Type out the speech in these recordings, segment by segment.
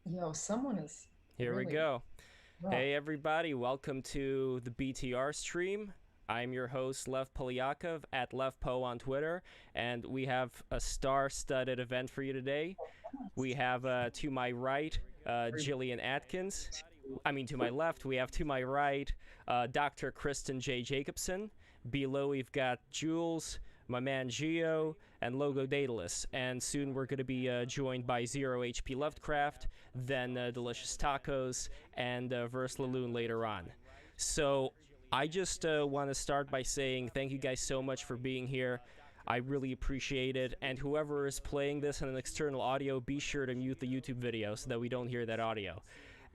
Yo, someone is Here we really go. rough. Hey, everybody, welcome to the BTR stream. I'm your host, Lev Polyakov, at LevPo on Twitter, and we have a star studded event for you today. We have to my right, Jillian Atkins. To my left, we have to my right, Dr. Kristen J. Jacobson. Below, we've got Jules, my man Geo, and Logo Daedalus. And soon we're going to be joined by Zero HP Lovecraft, then Delicious Tacos, and Verse Laloon later on. So I just want to start by saying thank you guys so much for being here. I really appreciate it. And whoever is playing this on an external audio, be sure to mute the YouTube video so that we don't hear that audio.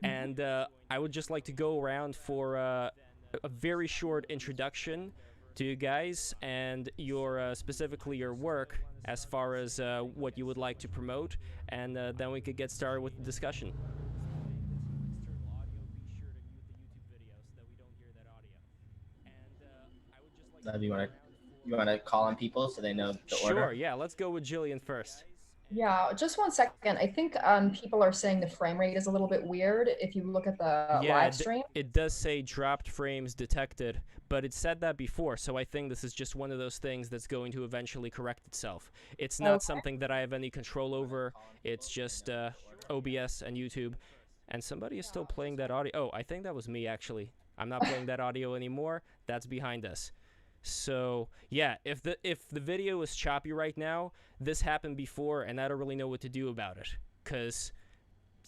And I would just like to go around for a very short introduction to you guys and your specifically your work as far as what you would like to promote, and then we could get started with the discussion. You want to call on people so they know the order? Sure, yeah, let's go with Jillian first. Yeah, just 1 second. I think people are saying the frame rate is a little bit weird if you look at the Yeah, live stream. it does say dropped frames detected, but it said that before, so I think this is just one of those things that's going to eventually correct itself. It's not Okay. something that I have any control over. It's just OBS and YouTube. And somebody is still playing that audio. Oh, I think that was me, actually. I'm not playing that audio anymore. That's behind us. So yeah, if the video is choppy right now, this happened before, and I don't really know what to do about it, because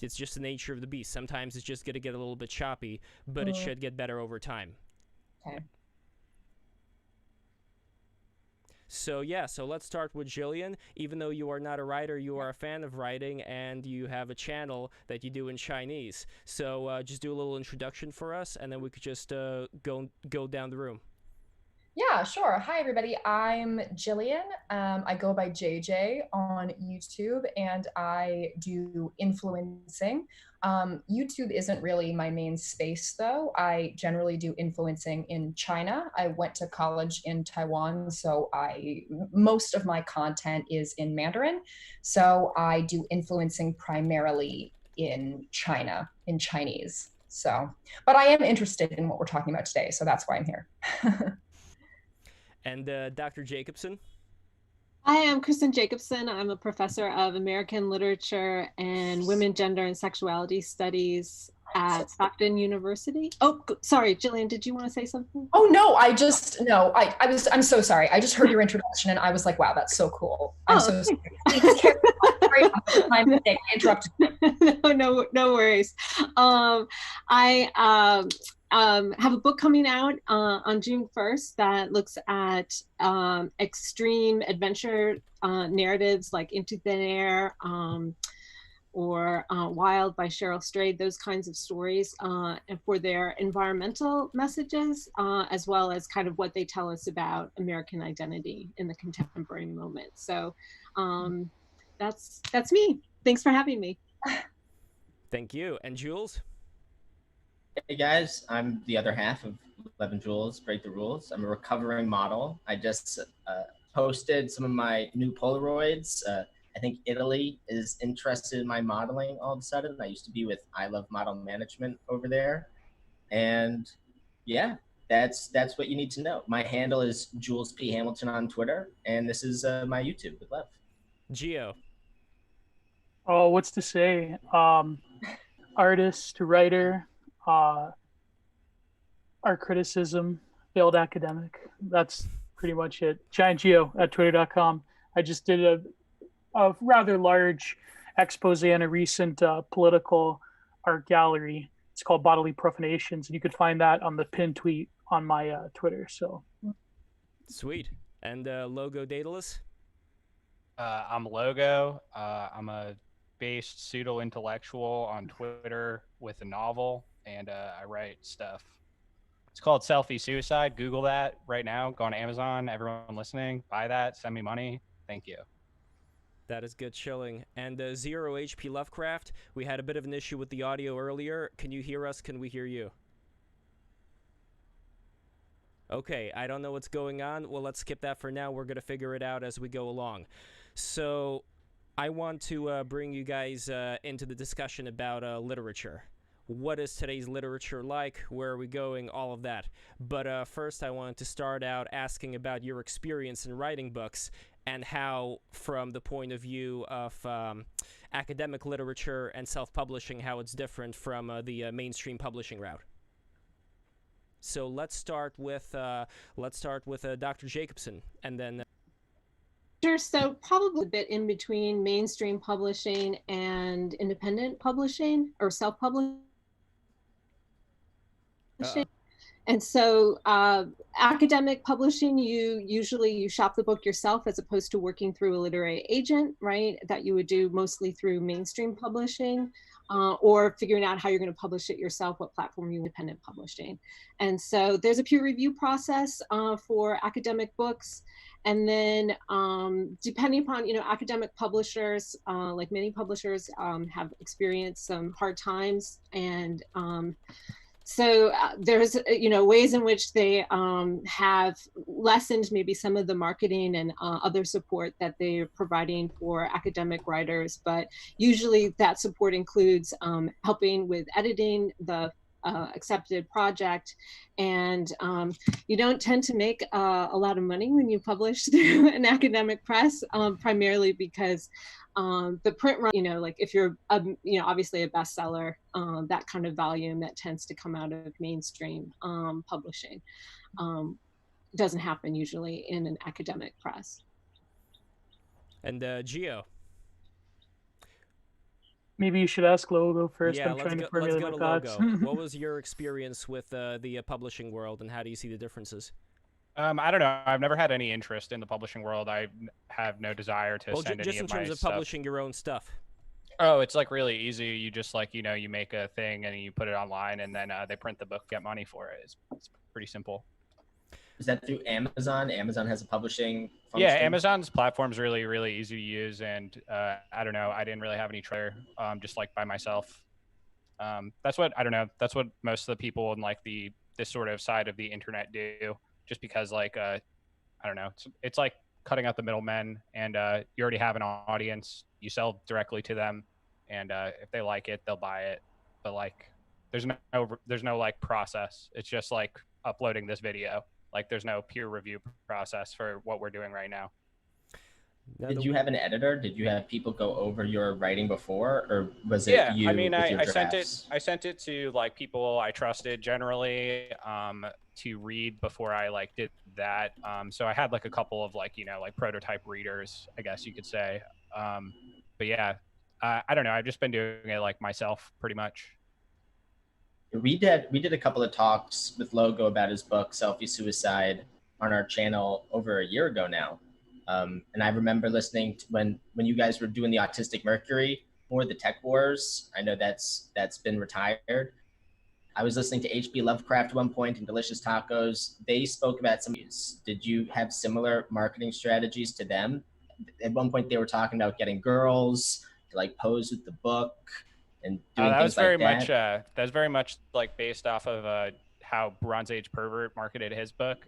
it's just the nature of the beast. Sometimes it's just gonna get a little bit choppy, but it should get better over time. Okay. So yeah, so let's start with Jillian. Even though you are not a writer, you are a fan of writing, and you have a channel that you do in Chinese. So just do a little introduction for us, and then we could just go down the room. Yeah, sure. Hi, everybody. I'm Jillian. I go by JJ on YouTube, and I do influencing. YouTube isn't really my main space, though. I generally do influencing in China. I went to college in Taiwan, so most of my content is in Mandarin. So I do influencing primarily in China, in Chinese. So, but I am interested in what we're talking about today, so that's why I'm here. And Dr. Jacobson. Hi, I'm Kristen Jacobson. I'm a professor of American Literature and Women, Gender, and Sexuality Studies at Stockton University. Oh, sorry, Jillian, did you want to say something? Oh no, I'm so sorry. I just heard your introduction and I was like, wow, that's so cool. I'm so sorry. Please carry on. My mistake. I interrupted you. No worries. I have a book coming out on June 1st that looks at extreme adventure narratives like Into Thin Air or Wild by Cheryl Strayed, those kinds of stories, and for their environmental messages, as well as kind of what they tell us about American identity in the contemporary moment. So that's me. Thanks for having me. Thank you. And Jules? Hey guys, I'm the other half of 11 Jules, Break the Rules. I'm a recovering model. I just posted some of my new Polaroids. I think Italy is interested in my modeling all of a sudden. I used to be with I Love Model Management over there. And yeah, that's what you need to know. My handle is Jules P. Hamilton on Twitter, and this is my YouTube with Lev. Geo. Oh, what's to say? Artist, writer, art criticism, failed academic. That's pretty much it. Giant Geo at twitter.com. I just did a rather large expose on a recent political art gallery. It's called Bodily Profanations, and you could find that on the pinned tweet on my Twitter. So Sweet. And Logo Daedalus? I'm Logo. I'm a based pseudo-intellectual on Twitter with a novel, and I write stuff. It's called Selfie Suicide. Google that right now. Go on Amazon. Everyone listening, buy that. Send me money. Thank you. That is good chilling. And Zero HP Lovecraft, we had a bit of an issue with the audio earlier. Can you hear us? Can we hear you? Okay, I don't know what's going on. Well, let's skip that for now. We're going to figure it out as we go along. So I want to bring you guys into the discussion about literature. What is today's literature like? Where are we going? All of that. But first, I wanted to start out asking about your experience in writing books and how, from the point of view of academic literature and self-publishing, how it's different from the mainstream publishing route. So let's start with Dr. Jacobson, and then. Sure. So probably a bit in between mainstream publishing and independent publishing or self-publishing. And so academic publishing, you shop the book yourself as opposed to working through a literary agent, right? That you would do mostly through mainstream publishing, or figuring out how you're going to publish it yourself, what platform you independent publishing. And so there's a peer review process for academic books. And then depending upon, academic publishers, like many publishers have experienced some hard times, and so there's, ways in which they have lessened maybe some of the marketing and other support that they're providing for academic writers. But usually that support includes helping with editing the accepted project. And you don't tend to make a lot of money when you publish through an academic press, primarily because the print run, like if you're, obviously a bestseller, that kind of volume that tends to come out of mainstream publishing doesn't happen usually in an academic press. And Gio. Maybe you should ask Logo first. Yeah, I'm trying to formulate my thoughts. What was your experience with the publishing world, and how do you see the differences? I don't know. I've never had any interest in the publishing world. I have no desire to send any of my stuff. Just in terms of publishing your own stuff. Oh, it's like really easy. You just you make a thing and you put it online, and then they print the book, get money for it. It's pretty simple. Is that through Amazon? Amazon has a publishing function? Yeah, Amazon's platform is really, really easy to use. And I don't know, I didn't really have any trailer, just like by myself. That's what most of the people in this sort of side of the internet do, just because I don't know, it's like cutting out the middlemen, and you already have an audience. You sell directly to them, and if they like it, they'll buy it. But there's no process. It's just uploading this video. There's no peer review process for what we're doing right now. Did you have an editor? Did you have people go over your writing before, or was it you? I mean, with your I drafts? sent it to people I trusted generally to read before I did that. So I had a couple of prototype readers, I guess you could say. But yeah, I don't know. I've just been doing it myself pretty much. We did a couple of talks with Logo about his book Selfie Suicide on our channel over a year ago now. And I remember listening to when you guys were doing the Autistic Mercury or the Tech Wars. I know that's been retired. I was listening to H.P. Lovecraft at one point and Delicious Tacos. They spoke about some of these. Did you have similar marketing strategies to them? At one point they were talking about getting girls to pose with the book and doing that things was very like much that. that was very much based off of how Bronze Age Pervert marketed his book.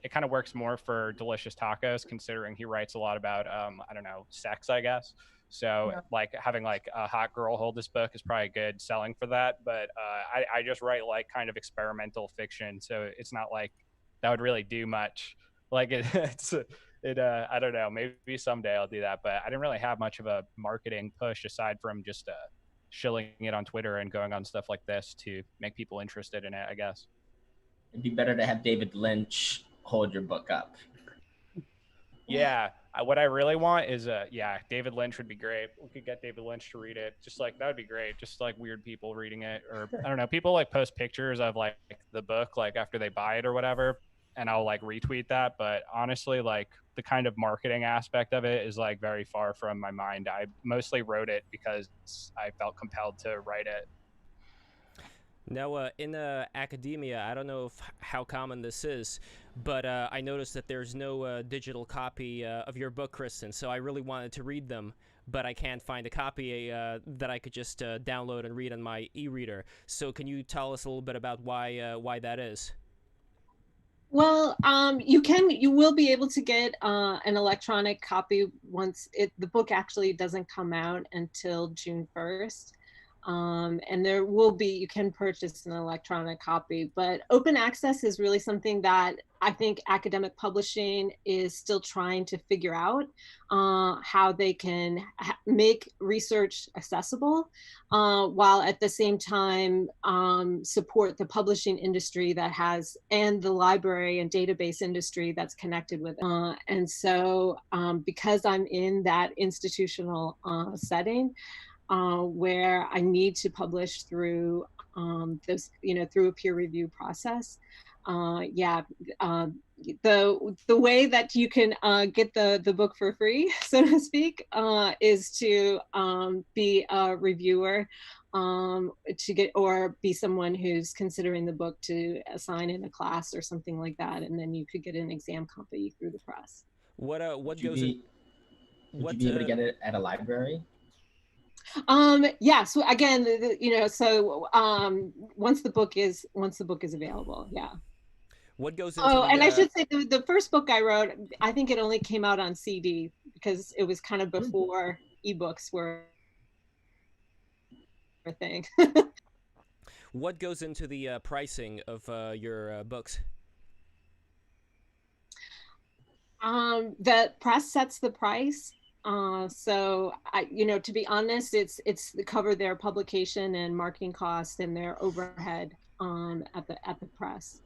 It kind of works more for Delicious Tacos, considering he writes a lot about I don't know, sex, I guess. So yeah. Having a hot girl hold this book is probably good selling for that. But I just write kind of experimental fiction, so it's not that would really do much. I don't know, maybe someday I'll do that, but I didn't really have much of a marketing push aside from just shilling it on Twitter and going on stuff like this to make people interested in it, I guess. It'd be better to have David Lynch hold your book up. Yeah, what I really want is David Lynch would be great. We could get David Lynch to read it. Just that would be great. Just weird people reading it, or I don't know, people post pictures of the book after they buy it or whatever, and I'll retweet that. But honestly, the kind of marketing aspect of it is very far from my mind. I mostly wrote it because I felt compelled to write it. Now, in academia, I don't know how common this is, but I noticed that there's no digital copy of your book, Kristen. So I really wanted to read them, but I can't find a copy that I could just download and read on my e-reader. So can you tell us a little bit about why that is? Well, you will be able to get an electronic copy once the book actually doesn't come out until June 1st. And you can purchase an electronic copy, but open access is really something that I think academic publishing is still trying to figure out how they can make research accessible, while at the same time support the publishing industry and the library and database industry that's connected with it. And so because I'm in that institutional setting, where I need to publish through through a peer review process. Yeah, the way that you can get the book for free, so to speak, is to be a reviewer, or be someone who's considering the book to assign in a class or something like that, and then you could get an exam copy through the press. What Would you goes in? be would you What be able to get it at a library? Yeah, so again, once the book is available, yeah. What goes into Oh, the? and I should say the first book I wrote, I think it only came out on CD because it was kind of before ebooks were a thing. What goes into the pricing of your books? The press sets the price. So to be honest, it's to cover their publication and marketing costs and their overhead at the press.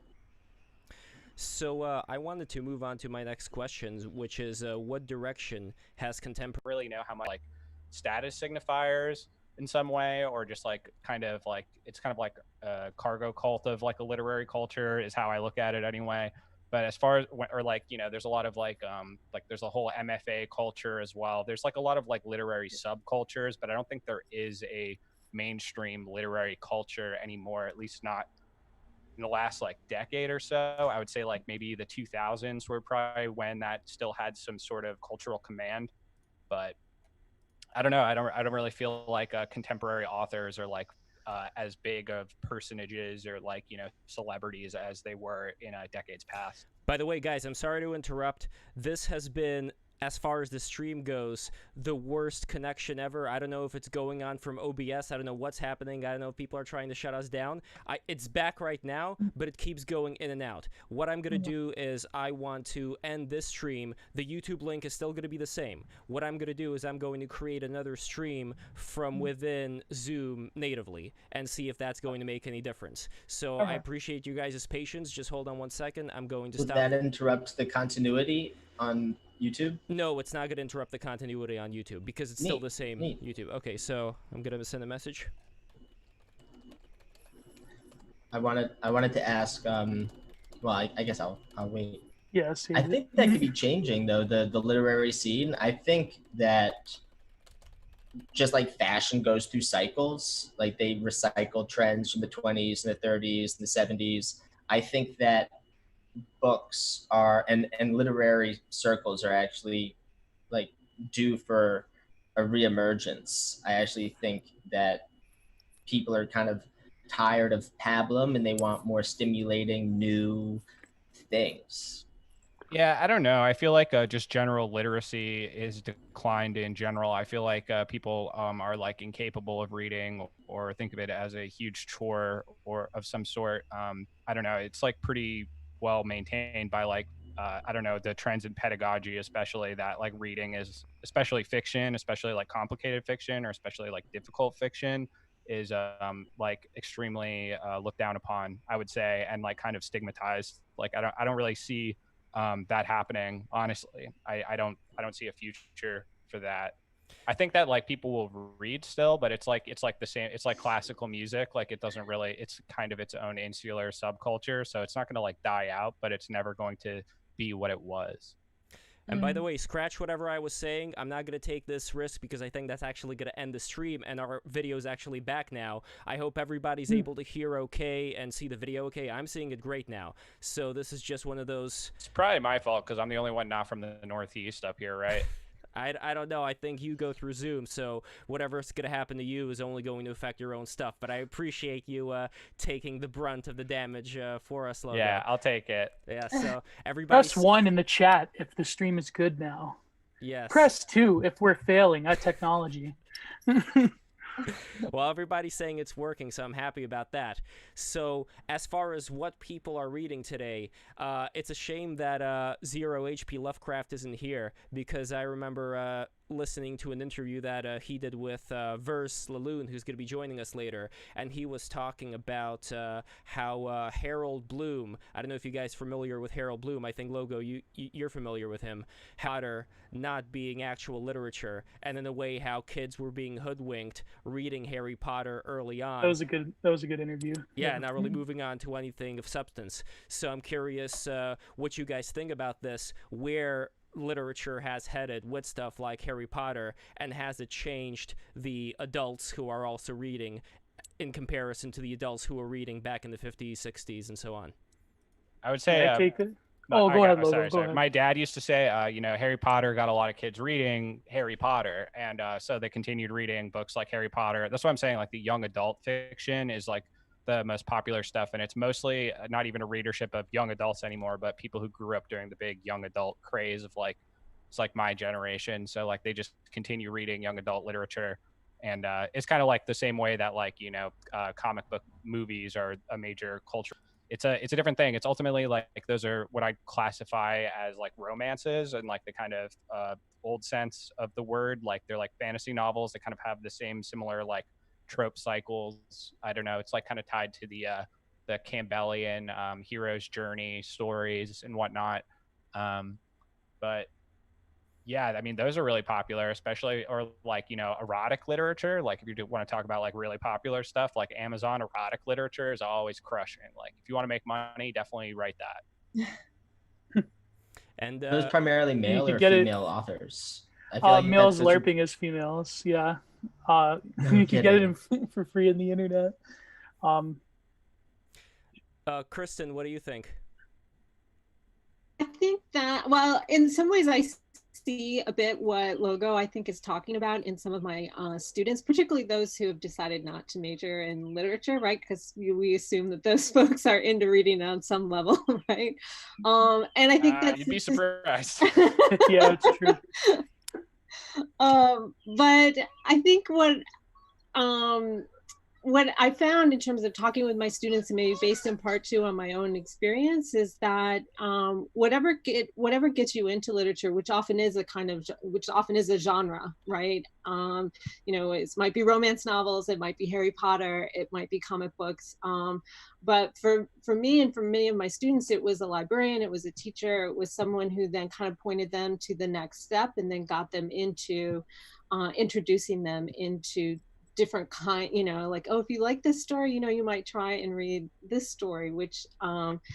So I wanted to move on to my next questions, which is what direction has contemporary? Really know how much like status signifiers in some way, or just like kind of like it's kind of like a cargo cult of like a literary culture is how I look at it anyway. But as far as or like there's a lot of like there's a whole MFA culture as well. There's like a lot of like literary subcultures, but I don't think there is a mainstream literary culture anymore, at least not in the last like decade or so. I would say like maybe the 2000s were probably when that still had some sort of cultural command, but I don't know. I don't really feel like contemporary authors are like as big of personages or like celebrities as they were in decades past. By the way, guys, I'm sorry to interrupt. This has been, as far as the stream goes, the worst connection ever. I don't know if it's going on from OBS. I don't know what's happening. I don't know if people are trying to shut us down. It's back right now, but it keeps going in and out. What I'm going to do is I want to end this stream. The YouTube link is still going to be the same. What I'm going to do is I'm going to create another stream from within Zoom natively and see if that's going to make any difference. So I appreciate you guys' patience. Just hold on one second. I'm going to stop. Would that interrupt the continuity on YouTube? No, it's not going to interrupt the continuity on YouTube because it's still the same YouTube. Okay, so I'm going to send a message. I wanted to ask. Well, I guess I'll wait. Yes. I think that could be changing though, the literary scene. I think that just like fashion goes through cycles, like they recycle trends from the 20s and the 30s and the 70s. I think that books are and literary circles are actually like due for a reemergence. I actually think that people are kind of tired of pablum and they want more stimulating new things. Yeah, I don't know. I feel like just general literacy is declined in general. I feel like people are like incapable of reading or think of it as a huge chore or of some sort. I don't know. It's like pretty well maintained by like I don't know, the trends in pedagogy, especially that like reading is, especially fiction, especially like complicated fiction or especially like difficult fiction, is like extremely looked down upon, I would say, and like kind of stigmatized. Like I don't really see that happening, honestly. I don't see a future for that. I think that like people will read still, but it's like the same. It's like classical music. Like it doesn't really. It's kind of its own insular subculture, so it's not going to like die out, but it's never going to be what it was. And by the way, scratch whatever I was saying. I'm not going to take this risk because I think that's actually going to end the stream, and our video is actually back now. I hope everybody's able to hear okay and see the video okay. I'm seeing it great now. So this is just one of those... It's probably my fault because I'm the only one not from the Northeast up here, right? I don't know. I think you go through Zoom, so whatever's going to happen to you is only going to affect your own stuff. But I appreciate you taking the brunt of the damage for us, Logo. Yeah, I'll take it. Yeah, so everybody... Press 1 in the chat if the stream is good now. Yes. Press 2 if we're failing at technology. Well, everybody's saying it's working, so I'm happy about that. So as far as what people are reading today, it's a shame that Zero HP Lovecraft isn't here, because I remember listening to an interview that he did with Verse Laloon, who's going to be joining us later, and he was talking about how Harold Bloom, I don't know if you guys are familiar with Harold Bloom, I think, Logo, you're familiar with him, Potter not being actual literature, and in a way how kids were being hoodwinked reading Harry Potter early on. That was a good interview. Yeah, not really moving on to anything of substance. So I'm curious what you guys think about this, where literature has headed with stuff like Harry Potter, and has it changed the adults who are also reading in comparison to the adults who were reading back in the 50s, 60s, and so on? I would say... take it? Oh, go ahead, Logan. Sorry. My dad used to say, Harry Potter got a lot of kids reading Harry Potter, and so they continued reading books like Harry Potter. That's what I'm saying. Like the young adult fiction is like the most popular stuff, and it's mostly not even a readership of young adults anymore, but people who grew up during the big young adult craze of like, it's like my generation. So like they just continue reading young adult literature, and it's kind of like the same way that like comic book movies are a major culture. It's a different thing. It's ultimately like those are what I classify as like romances, and like the kind of old sense of the word. Like they're like fantasy novels that kind of have the same similar like trope cycles. I don't know. It's like kind of tied to the Campbellian hero's journey stories and whatnot. But yeah, I mean, those are really popular, especially, or like, erotic literature. Like if you do want to talk about like really popular stuff, like Amazon erotic literature is always crushing. Like if you want to make money, definitely write that. And those primarily male or female authors. I feel like males LARPing as females. Yeah. You can get it for free on the internet. Kristen, what do you think? I think that, well, in some ways I see a bit what Logo I think is talking about in some of my students, particularly those who have decided not to major in literature, right? Because we assume that those folks are into reading on some level, right? And I think that's... You'd be surprised. Yeah, it's true. But I think what I found in terms of talking with my students, and maybe based in part too on my own experience, is that whatever gets you into literature, which often is a genre, right? It might be romance novels, it might be Harry Potter, it might be comic books. But for me and for many of my students, it was a librarian, it was a teacher, it was someone who then kind of pointed them to the next step and then got them into introducing them into different kind, like, oh, if you like this story, you might try and read this story, which arguably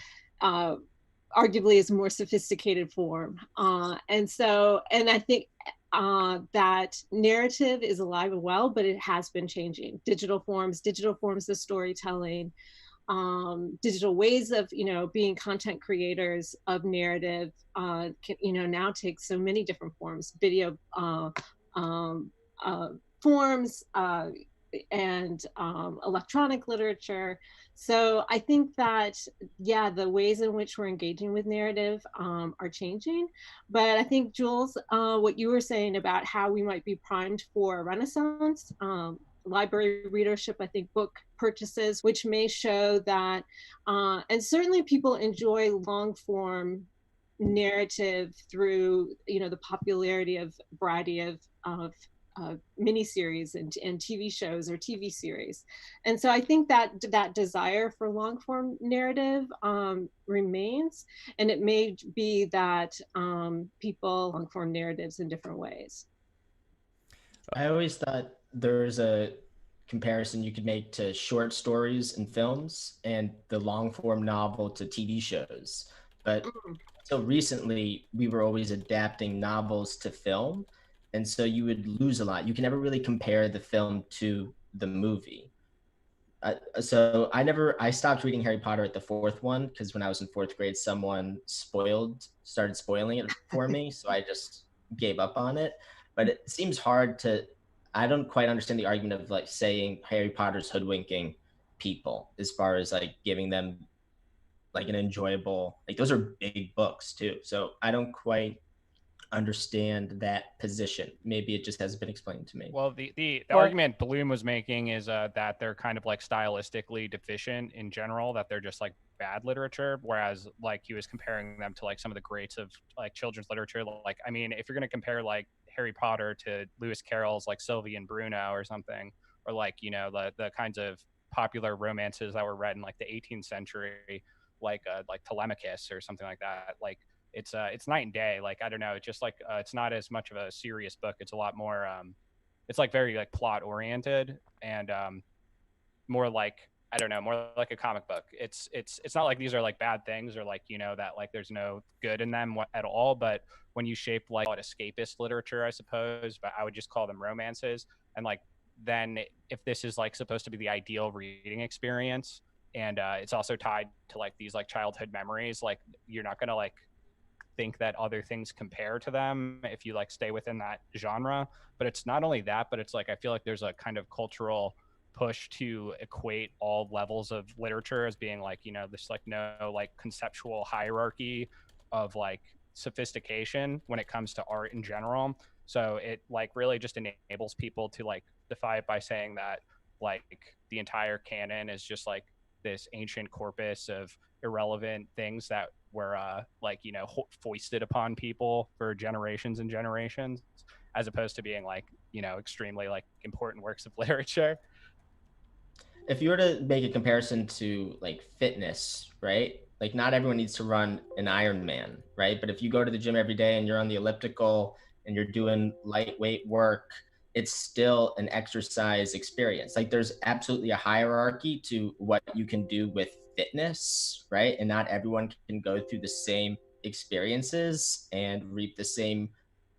is a more sophisticated form. And I think that narrative is alive and well, but it has been changing. Digital forms of storytelling, digital ways of being content creators of narrative now take so many different forms, video forms and electronic literature. So I think that, yeah, the ways in which we're engaging with narrative are changing. But I think, Jules, what you were saying about how we might be primed for a renaissance, library readership, I think book purchases, which may show that, and certainly people enjoy long form narrative through, the popularity of variety of miniseries and TV shows or TV series. And so I think that desire for long form narrative remains, and it may be that people long form narratives in different ways. I always thought there's a comparison you could make to short stories and films and the long form novel to TV shows. But so recently we were always adapting novels to film, and so you would lose a lot. You can never really compare the film to the movie. So I stopped reading Harry Potter at the fourth one because when I was in fourth grade, someone started spoiling it for me. So I just gave up on it. But it seems hard to, I don't quite understand the argument of like saying Harry Potter's hoodwinking people as far as like giving them like an enjoyable, like those are big books too. So I don't quite understand that position. Maybe it just hasn't been explained to me. Well, the Well, argument Bloom was making is that they're kind of like stylistically deficient in general, that they're just like bad literature, whereas like he was comparing them to like some of the greats of like children's literature. Like, I mean, if you're going to compare like Harry Potter to Lewis Carroll's like Sylvie and Bruno or something, or like, you know, the kinds of popular romances that were read in like the 18th century, like Telemachus or something like that, like it's night and day. Like, I don't know, it's just like it's not as much of a serious book. It's a lot more it's like very like plot oriented and more like, I don't know, more like a comic book. It's not like these are like bad things or like, you know, that like there's no good in them at all. But when you shape like escapist literature, I suppose, but I would just call them romances. And like then if this is like supposed to be the ideal reading experience, and it's also tied to like these like childhood memories, like you're not gonna like think that other things compare to them if you like stay within that genre. But it's not only that, but it's like I feel like there's a kind of cultural push to equate all levels of literature as being like, you know, this like no like conceptual hierarchy of like sophistication when it comes to art in general. So it like really just enables people to like defy it by saying that like the entire canon is just like this ancient corpus of irrelevant things that were like, you know, foisted upon people for generations and generations, as opposed to being like, you know, extremely like important works of literature. If you were to make a comparison to like fitness, right? Like not everyone needs to run an Ironman, right? But if you go to the gym every day and you're on the elliptical and you're doing lightweight work, it's still an exercise experience. Like there's absolutely a hierarchy to what you can do with fitness, right? And not everyone can go through the same experiences and reap the same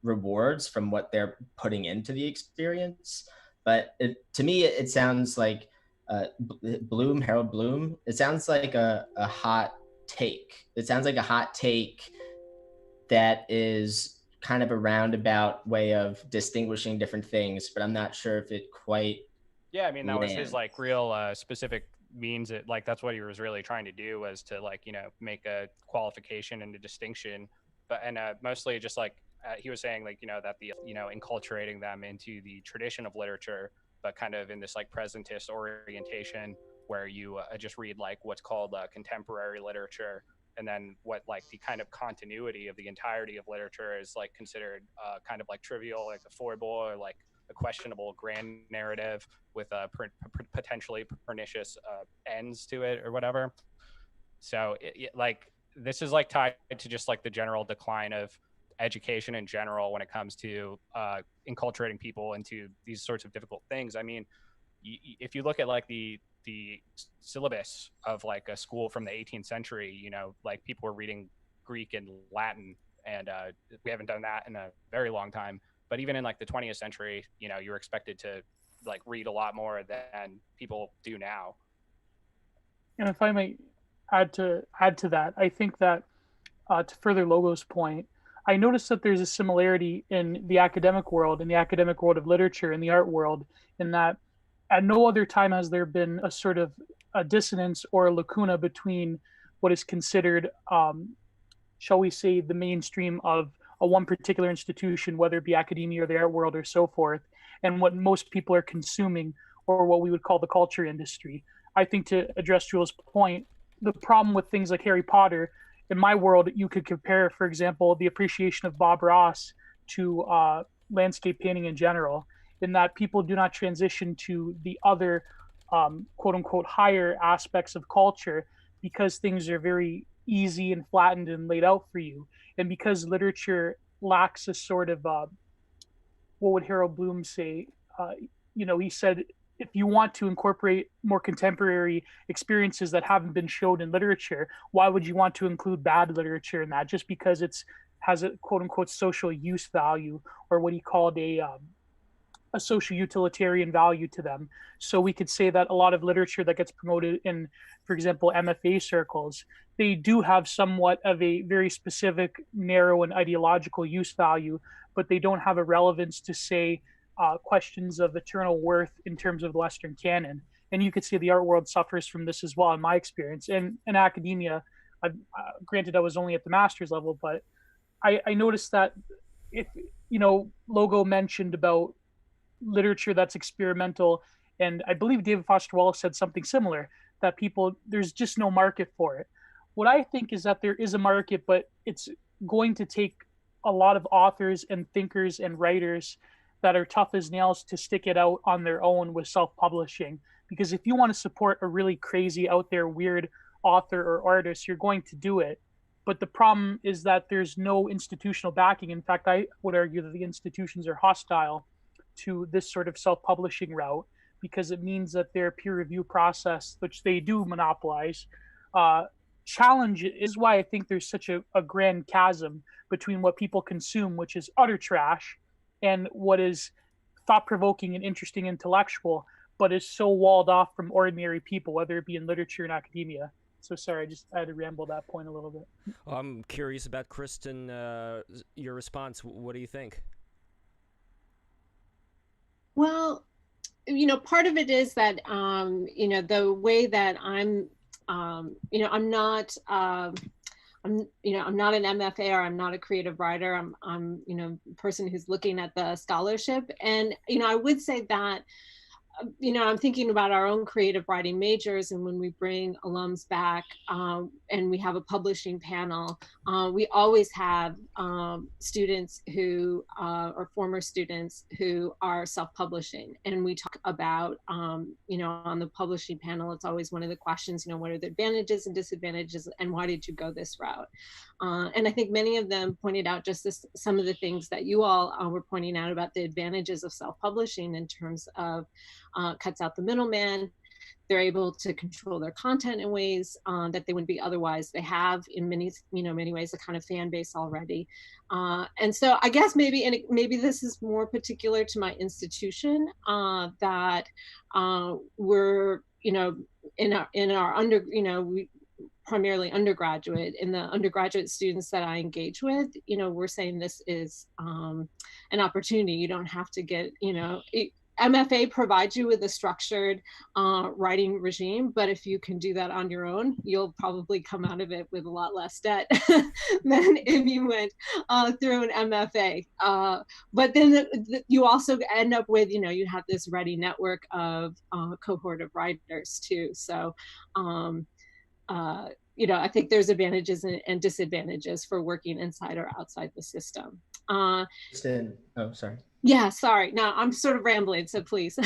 rewards from what they're putting into the experience. But to me, it sounds like Harold Bloom. It sounds like a hot take. It sounds like a hot take that is kind of a roundabout way of distinguishing different things, but I'm not sure if it quite Yeah, I mean that was his lands. like real specific means. It like that's what he was really trying to do, was to like, you know, make a qualification and a distinction. But and mostly just like he was saying like, you know, that the, you know, enculturating them into the tradition of literature, but kind of in this like presentist orientation where you just read like what's called contemporary literature, and then what like the kind of continuity of the entirety of literature is like considered kind of like trivial, like a foible, or like a questionable grand narrative with potentially pernicious ends to it or whatever. So like this is like tied to just like the general decline of education in general when it comes to enculturating people into these sorts of difficult things. I mean, if you look at like the syllabus of like a school from the 18th century, you know, like people were reading Greek and Latin, and we haven't done that in a very long time. But even in like the 20th century, you know, you're expected to like read a lot more than people do now. And if I might add to that, I think that to further Logo's point, I noticed that there's a similarity in the academic world, in the academic world of literature, in the art world, in that at no other time has there been a sort of a dissonance or a lacuna between what is considered, shall we say, the mainstream of a one particular institution, whether it be academia or the art world or so forth, and what most people are consuming, or what we would call the culture industry. I think to address Jules' point, the problem with things like Harry Potter, in my world, you could compare, for example, the appreciation of Bob Ross to landscape painting in general, in that people do not transition to the other quote unquote higher aspects of culture because things are very easy and flattened and laid out for you. And because literature lacks a sort of, what would Harold Bloom say? You know, he said if you want to incorporate more contemporary experiences that haven't been showed in literature, why would you want to include bad literature in that just because it's has a quote unquote social use value, or what he called a social utilitarian value to them. So we could say that a lot of literature that gets promoted in, for example, MFA circles, they do have somewhat of a very specific, narrow, and ideological use value, but they don't have a relevance to, say, questions of eternal worth in terms of the Western canon. And you could see the art world suffers from this as well, in my experience. And in academia, granted, I was only at the master's level, but I noticed that if, Logo mentioned about literature that's experimental, and I believe David Foster Wallace said something similar, that there's just no market for it. What I think is that there is a market, but it's going to take a lot of authors and thinkers and writers that are tough as nails to stick it out on their own with self-publishing. Because if you want to support a really crazy, out there, weird author or artist, you're going to do it. But the problem is that there's no institutional backing. In fact, I would argue that the institutions are hostile to this sort of self-publishing route, because it means that their peer review process, which they do monopolize, challenge is why I think there's such a grand chasm between what people consume, which is utter trash, and what is thought-provoking and interesting intellectual, but is so walled off from ordinary people, whether it be in literature and academia. So sorry, I had to ramble that point a little bit. I'm curious about Kristen, your response. What do you think? Well, part of it is that, the way that I'm not, I'm not an MFA, or I'm not a creative writer. I'm a person who's looking at the scholarship. And, I would say that, I'm thinking about our own creative writing majors, and when we bring alums back, and we have a publishing panel, we always have students who or former students who are self-publishing, and we talk about, on the publishing panel, it's always one of the questions, what are the advantages and disadvantages, and why did you go this route? And I think many of them pointed out just some of the things that you all were pointing out about the advantages of self-publishing in terms of cuts out the middleman. They're able to control their content in ways that they wouldn't be otherwise. They have, in many ways, a kind of fan base already. And so I guess maybe this is more particular to my institution, that we're, in our we primarily undergraduate, in the undergraduate students that I engage with, we're saying this is an opportunity. You don't have to get, MFA provides you with a structured writing regime, but if you can do that on your own, you'll probably come out of it with a lot less debt than if you went through an MFA. But then you also end up with, you have this ready network of cohort of writers too. So, I think there's advantages and disadvantages for working inside or outside the system. Oh, sorry. Yeah, sorry. No, I'm sort of rambling, so please.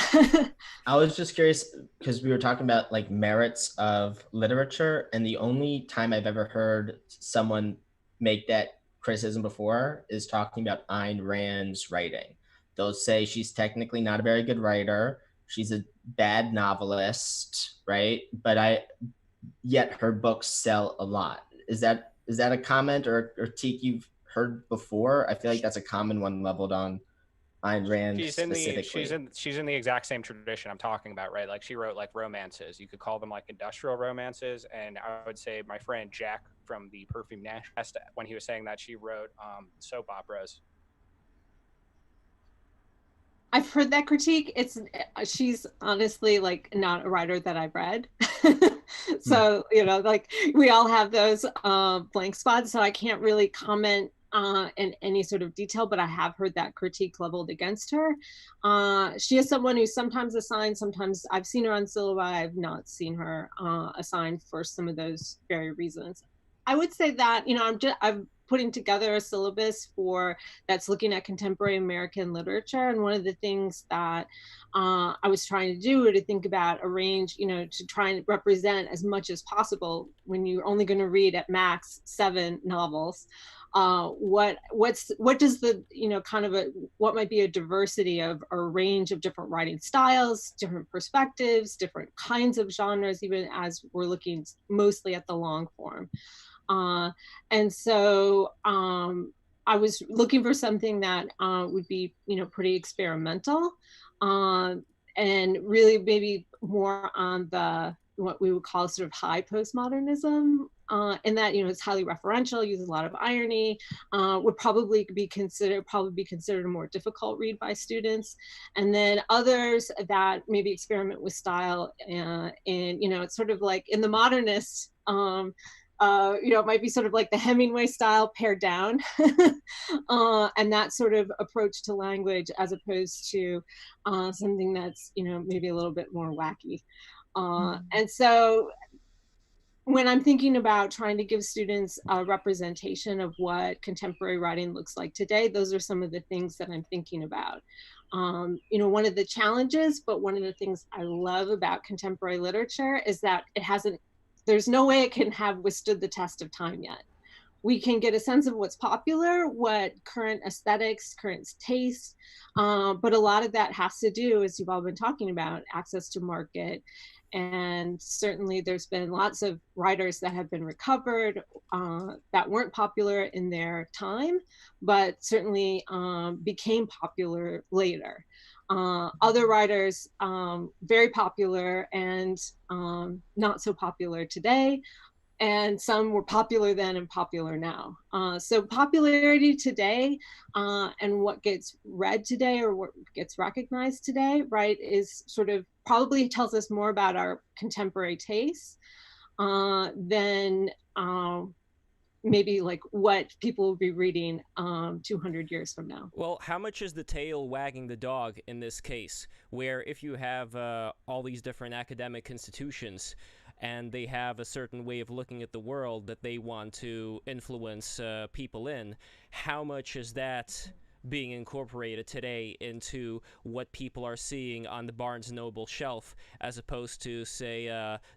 I was just curious because we were talking about like merits of literature, and the only time I've ever heard someone make that criticism before is talking about Ayn Rand's writing. They'll say she's technically not a very good writer. She's a bad novelist, right? But yet her books sell a lot. Is that a comment or critique you've heard before? I feel like that's a common one leveled on Ayn Rand specifically. She's in the exact same tradition I'm talking about, right? Like she wrote like romances. You could call them like industrial romances. And I would say my friend Jack from the Perfume Nest, when he was saying that, she wrote soap operas. I've heard that critique. She's honestly like not a writer that I've read. So, like we all have those blank spots. So I can't really comment in any sort of detail, but I have heard that critique leveled against her. She is someone who's sometimes assigned, sometimes I've seen her on syllabi, I've not seen her assigned for some of those very reasons. I would say that, I'm putting together a syllabus that's looking at contemporary American literature. And one of the things that I was trying to do to think about a range, to try and represent as much as possible when you're only going to read at max 7 novels. what does the, you know, kind of what might be a diversity of a range of different writing styles, different perspectives, different kinds of genres, even as we're looking mostly at the long form. And so I was looking for something that would be, you know, pretty experimental, and really maybe more on the what we would call sort of high postmodernism, in that, you know, it's highly referential, uses a lot of irony, would probably be considered a more difficult read by students. And then others that maybe experiment with style, and you know, it's sort of like in the modernist, you know, it might be sort of like the Hemingway style pared down, and that sort of approach to language, as opposed to something that's, you know, maybe a little bit more wacky. And so when I'm thinking about trying to give students a representation of what contemporary writing looks like today, those are some of the things that I'm thinking about. You know, one of the challenges, but one of the things I love about contemporary literature is that there's no way it can have withstood the test of time yet. We can get a sense of what's popular, what current aesthetics, current tastes, but a lot of that has to do, as you've all been talking about, access to market. And certainly there's been lots of writers that have been recovered that weren't popular in their time, but certainly became popular later. Other writers, very popular and not so popular today, and some were popular then and popular now. So popularity today, and what gets read today or what gets recognized today, right, is sort of probably tells us more about our contemporary tastes than maybe like what people will be reading 200 years from now. Well, how much is the tail wagging the dog in this case, where if you have all these different academic institutions and they have a certain way of looking at the world that they want to influence people in, how much is that being incorporated today into what people are seeing on the Barnes & Noble shelf, as opposed to, say,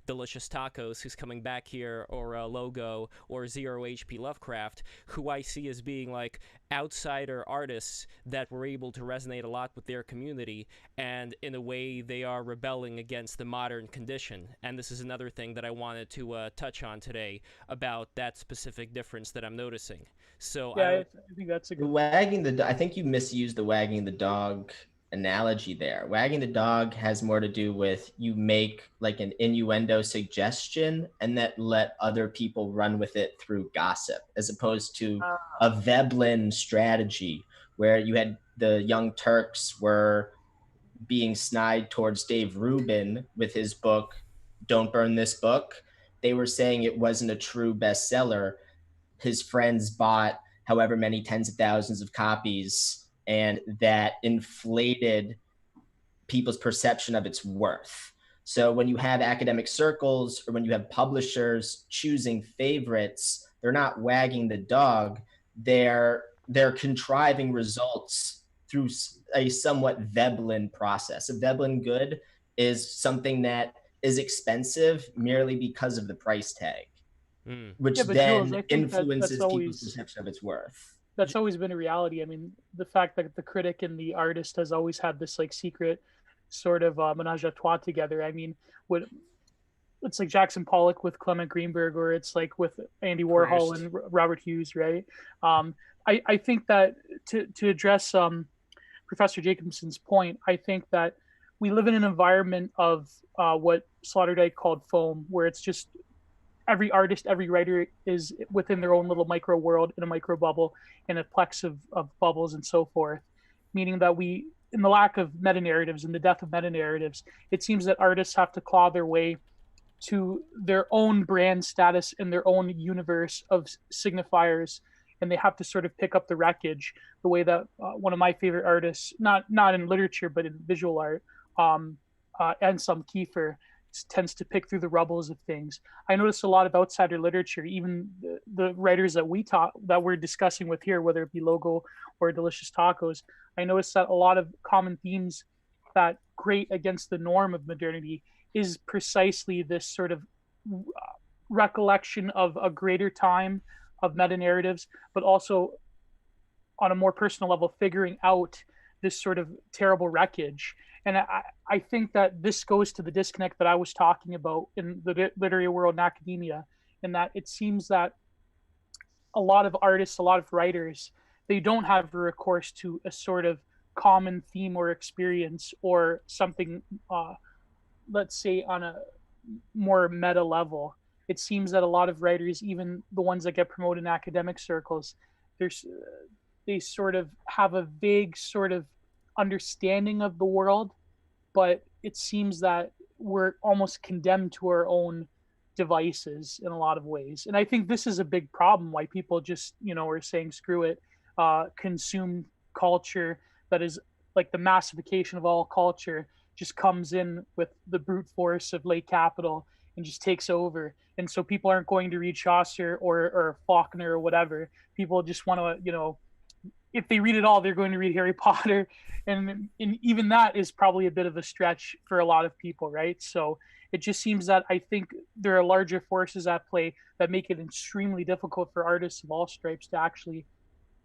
Delicious Tacos, who's coming back here, or Logo, or Zero H.P. Lovecraft, who I see as being like outsider artists that were able to resonate a lot with their community, and in a way they are rebelling against the modern condition. And this is another thing that I wanted to touch on today about that specific difference that I'm noticing. So Yeah, I think that's a good. I think you misused the wagging the dog analogy there. Wagging the dog has more to do with you make like an innuendo suggestion and that let other people run with it through gossip, as opposed to a Veblen strategy where you had the Young Turks were being snide towards Dave Rubin with his book, Don't Burn This Book. They were saying it wasn't a true bestseller. His friends bought however many tens of thousands of copies, and that inflated people's perception of its worth. So when you have academic circles or when you have publishers choosing favorites, they're not wagging the dog, they're contriving results through a somewhat Veblen process. A Veblen good is something that is expensive merely because of the price tag, which Jules, then I think influences people's perception of its worth. That's always been a reality. I mean, the fact that the critic and the artist has always had this like secret sort of menage a trois together. I mean, it's like Jackson Pollock with Clement Greenberg, or it's like with Andy Warhol and Robert Hughes, right? I think that to address Professor Jacobson's point, I think that we live in an environment of what Sloterdijk called foam, where it's just every artist, every writer is within their own little micro world, in a micro bubble, in a plex of bubbles and so forth. Meaning that we, in the lack of meta narratives and the death of meta narratives, it seems that artists have to claw their way to their own brand status in their own universe of signifiers, and they have to sort of pick up the wreckage the way that one of my favorite artists, not in literature but in visual art, Anselm Kiefer, tends to pick through the rubbles of things. I noticed a lot of outsider literature, even the writers that we're discussing with here, whether it be Logo or Delicious Tacos. I noticed that a lot of common themes that grate against the norm of modernity is precisely this sort of recollection of a greater time, of meta narratives, but also on a more personal level, figuring out this sort of terrible wreckage. And I think that this goes to the disconnect that I was talking about in the literary world and academia, in that it seems that a lot of artists, a lot of writers, they don't have recourse to a sort of common theme or experience or something, let's say, on a more meta level. It seems that a lot of writers, even the ones that get promoted in academic circles, there's they sort of have a vague sort of understanding of the world, but it seems that we're almost condemned to our own devices in a lot of ways. And I think this is a big problem why people just, are saying screw it, consume culture that is like the massification of all culture just comes in with the brute force of late capital and just takes over. And so people aren't going to read Chaucer or Faulkner or whatever. People just want to, if they read it all, they're going to read Harry Potter. And even that is probably a bit of a stretch for a lot of people, right? So it just seems that I think there are larger forces at play that make it extremely difficult for artists of all stripes to actually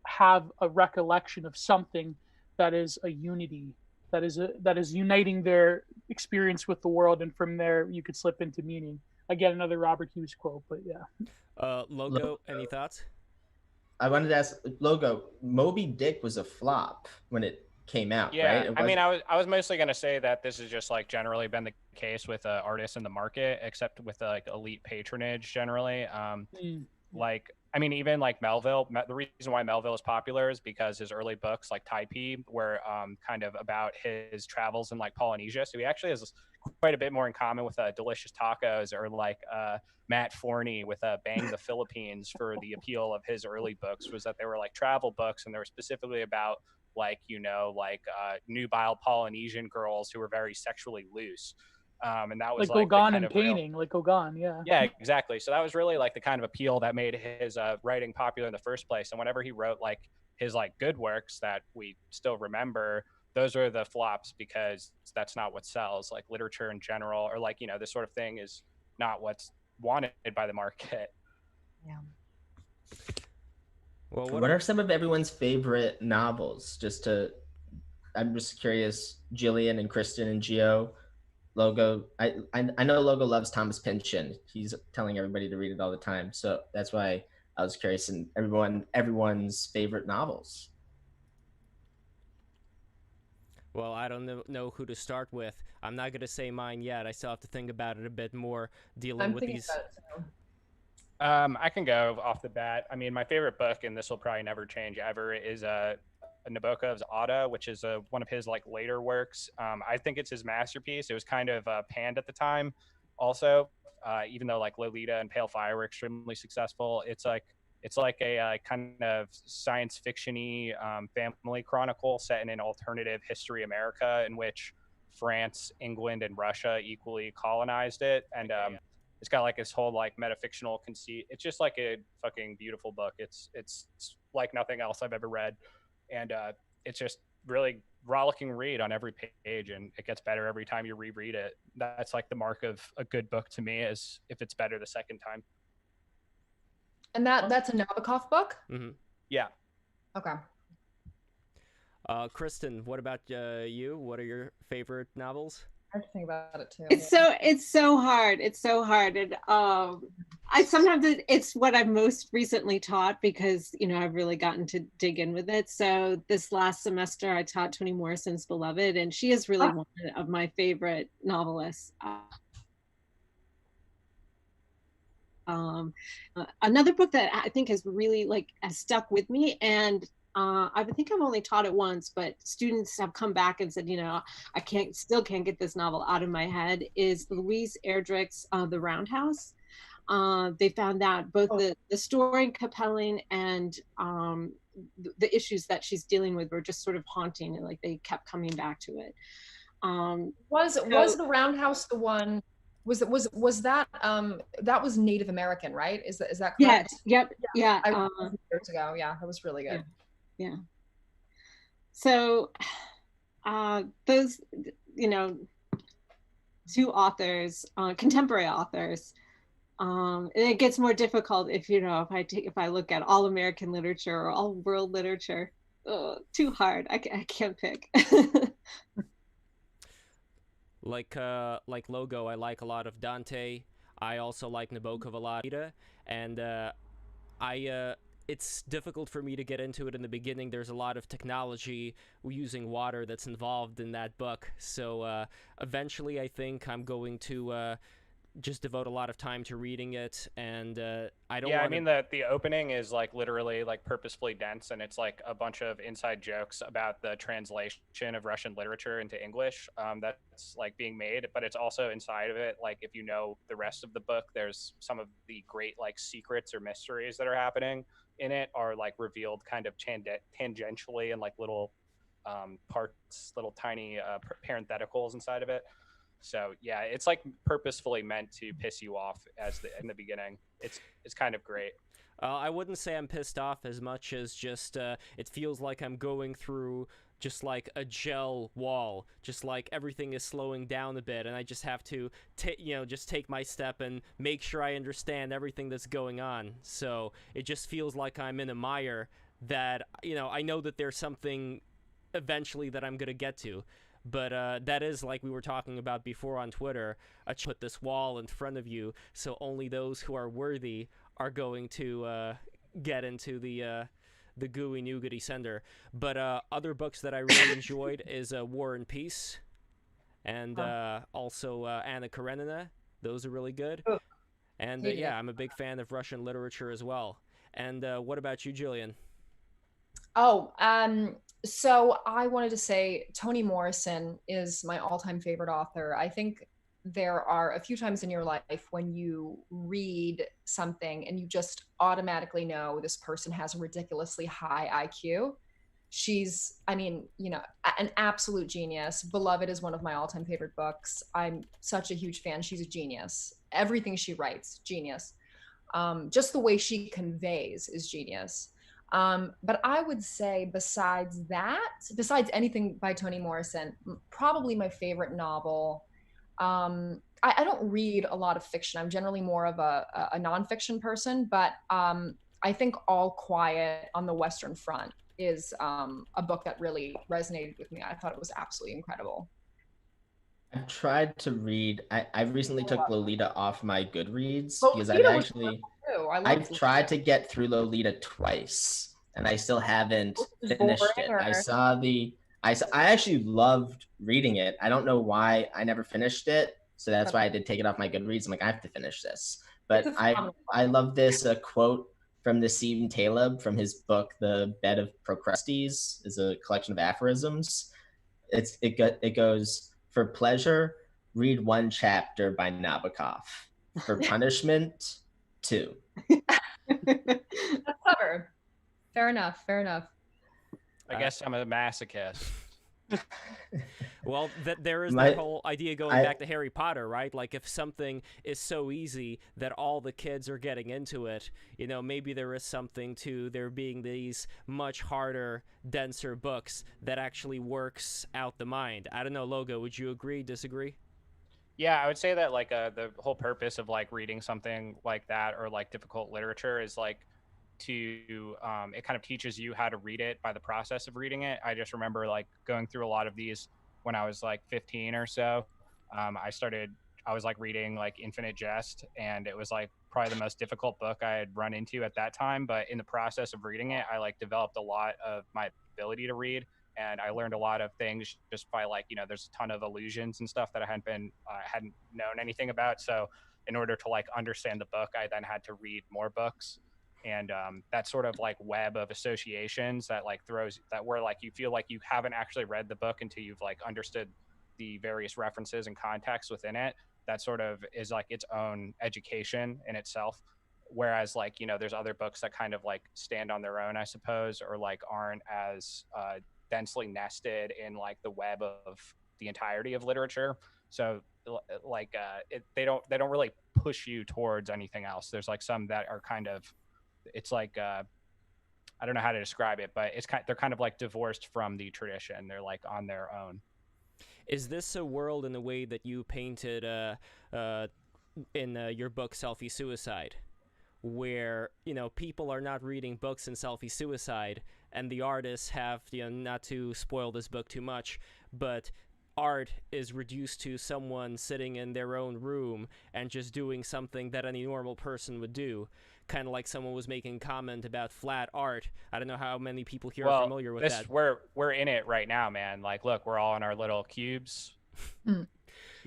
have a recollection of something that is a unity, that is uniting their experience with the world, and from there you could slip into meaning. Again, another Robert Hughes quote, but yeah. Logo, any thoughts? I wanted to ask Logo. Moby Dick was a flop when it came out, Yeah, right? I mean, I was mostly going to say that this has just like generally been the case with artists in the market, except with like elite patronage generally. Like, I mean, even like Melville, the reason why Melville is popular is because his early books like Typee were kind of about his travels in like Polynesia. So he actually has quite a bit more in common with Delicious Tacos, or like Matt Forney with Bang the Philippines. For the appeal of his early books was that they were like travel books, and they were specifically about like, nubile Polynesian girls who were very sexually loose. And that was like Gauguin and real... painting, like Gauguin, yeah. Yeah, exactly. So that was really like the kind of appeal that made his writing popular in the first place. And whenever he wrote like his like good works that we still remember, those are the flops, because that's not what sells. Like literature in general, or like, this sort of thing is not what's wanted by the market. Yeah. Well, what are some of everyone's favorite novels? I'm just curious, Jillian and Kristen and Gio. Logo, I know Logo loves Thomas Pynchon. He's telling everybody to read it all the time. So that's why I was curious, and everyone's favorite novels. Well, I don't know who to start with. I'm not going to say mine yet. I still have to think about it a bit more, dealing with these. I can go off the bat. I mean, my favorite book, and this will probably never change ever, is Nabokov's Auto, which is one of his like later works. I think it's his masterpiece. It was kind of panned at the time, also, even though like Lolita and Pale Fire were extremely successful. It's like a kind of science fiction-y family chronicle set in an alternative history America, in which France, England, and Russia equally colonized it. And it's got like this whole like metafictional conceit. It's just like a fucking beautiful book. It's like nothing else I've ever read. And it's just really rollicking read on every page, and it gets better every time you reread it. That's like the mark of a good book to me, is if it's better the second time. And that's a Nabokov book? Mm-hmm. Yeah. Okay. Kristen, what about you? What are your favorite novels? I have to think about it too. It's so hard. It's so hard. And I sometimes it's what I've most recently taught, because I've really gotten to dig in with it. So this last semester I taught Toni Morrison's Beloved, and she is really one of my favorite novelists. Another book that I think has really has stuck with me, and I think I've only taught it once, but students have come back and said, I still can't get this novel out of my head, is Louise Erdrich's The Roundhouse. They found that both the story compelling, and the issues that she's dealing with were just sort of haunting, and like they kept coming back to it. Was The Roundhouse the one? Was that that was Native American, right? Is that correct? Yeah. Yep. Yeah. I read it years ago. Yeah, that was really good. Yeah. So those, two authors, contemporary authors, And it gets more difficult if if I look at all American literature or all world literature. Too hard. I can't pick. Like Logo, I like a lot of Dante. I also like Nabokov a lot, and I it's difficult for me to get into it in the beginning. There's a lot of technology using water that's involved in that book. So eventually, I think I'm going to just devote a lot of time to reading it, and I don't. Yeah, I want mean the opening is like literally like purposefully dense, and it's like a bunch of inside jokes about the translation of Russian literature into English that's like being made, but it's also inside of it. Like if you know the rest of the book, there's some of the great like secrets or mysteries that are happening in it are like revealed kind of tangentially and like little parts, little tiny parentheticals inside of it. So yeah, it's like purposefully meant to piss you off in the beginning. It's kind of great. I wouldn't say I'm pissed off as much as just it feels like I'm going through just like a gel wall, just like everything is slowing down a bit, and I just have to just take my step and make sure I understand everything that's going on. So it just feels like I'm in a mire that I know that there's something eventually that I'm gonna get to. But that is, like we were talking about before on Twitter, put this wall in front of you so only those who are worthy are going to get into the gooey nougaty sender. But other books that I really enjoyed is War and Peace, and also Anna Karenina. Those are really good. And yeah, I'm a big fan of Russian literature as well. And what about you, Jillian? Oh, so I wanted to say Toni Morrison is my all-time favorite author. I think there are a few times in your life when you read something and you just automatically know this person has a ridiculously high IQ. She's, I mean, an absolute genius. Beloved is one of my all-time favorite books. I'm such a huge fan. She's a genius. Everything she writes, genius. Just the way she conveys is genius. But I would say besides anything by Toni Morrison, probably my favorite novel. I don't read a lot of fiction. I'm generally more of a nonfiction person, but I think All Quiet on the Western Front is a book that really resonated with me. I thought it was absolutely incredible. I've tried to read. I recently took Lolita off my Goodreads because Lolita was too. I've tried to get through Lolita twice and I still haven't finished it. I actually loved reading it. I don't know why I never finished it, so that's why I did take it off my Goodreads. I'm like, I have to finish this. But I love this quote from Nassim Taleb from his book The Bed of Procrustes, is a collection of aphorisms. It goes, for pleasure, read one chapter by Nabokov. For punishment, two. That's clever. Fair enough. I guess I'm a masochist. Well, there is that whole idea going back to Harry Potter, right? Like if something is so easy that all the kids are getting into it, maybe there is something to there being these much harder, denser books that actually works out the mind. I don't know, Logo, would you agree, disagree? Yeah, I would say that like the whole purpose of like reading something like that or like difficult literature is like to it kind of teaches you how to read it by the process of reading it. I just remember like going through a lot of these when I was like 15 or so. I was like reading like Infinite Jest, and it was like probably the most difficult book I had run into at that time. But in the process of reading it, I like developed a lot of my ability to read, and I learned a lot of things just by like there's a ton of allusions and stuff that I hadn't known anything about. So in order to like understand the book, I then had to read more books, and that sort of like web of associations that like throws that where like you feel like you haven't actually read the book until you've like understood the various references and context within it. That sort of is like its own education in itself, whereas like there's other books that kind of like stand on their own, I suppose, or like aren't as densely nested in like the web of the entirety of literature. So like they don't really push you towards anything else. There's like some that are kind of, it's like I don't know how to describe it, but they're kind of like divorced from the tradition. They're like on their own. Is this a world in the way that you painted your book Selfie Suicide, where people are not reading books in selfie suicide, and the artists have, not to spoil this book too much, but art is reduced to someone sitting in their own room and just doing something that any normal person would do, kind of like someone was making a comment about flat art. I don't know how many people here are familiar with that. We're in it right now, man. Like, look, we're all in our little cubes. And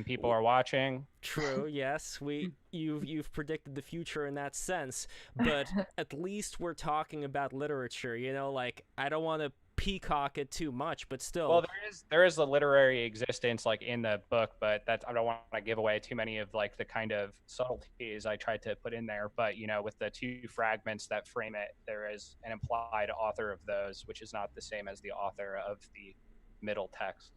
people are watching. True, yes. You've predicted the future in that sense, but at least we're talking about literature, like, I don't want to peacock it too much, but still. Well, there is a literary existence like in the book, but I don't want to give away too many of like the kind of subtleties I tried to put in there. But with the two fragments that frame it, there is an implied author of those, which is not the same as the author of the middle text.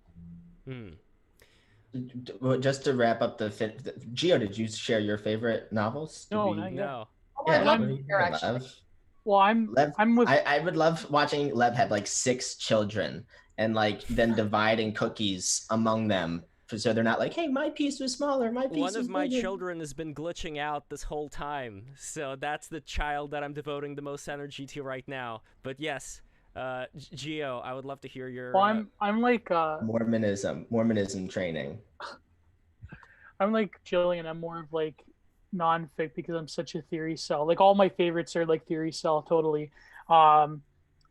Just to wrap up Gio, did you share your favorite novels? No, not yet. No. I'd love what to do you hear, love? actually. Well, I'm with. I would love watching Lev have like 6 children and like then dividing cookies among them, so they're not like, hey, my piece was smaller, my piece was One of my bigger. children has been glitching out this whole time, so that's the child that I'm devoting the most energy to right now. But yes, Gio, I would love to hear your. Well, I'm like Mormonism training. I'm like Jillian. I'm more of like non-fic because I'm such a theory cell. Like all my favorites are like theory cell totally. A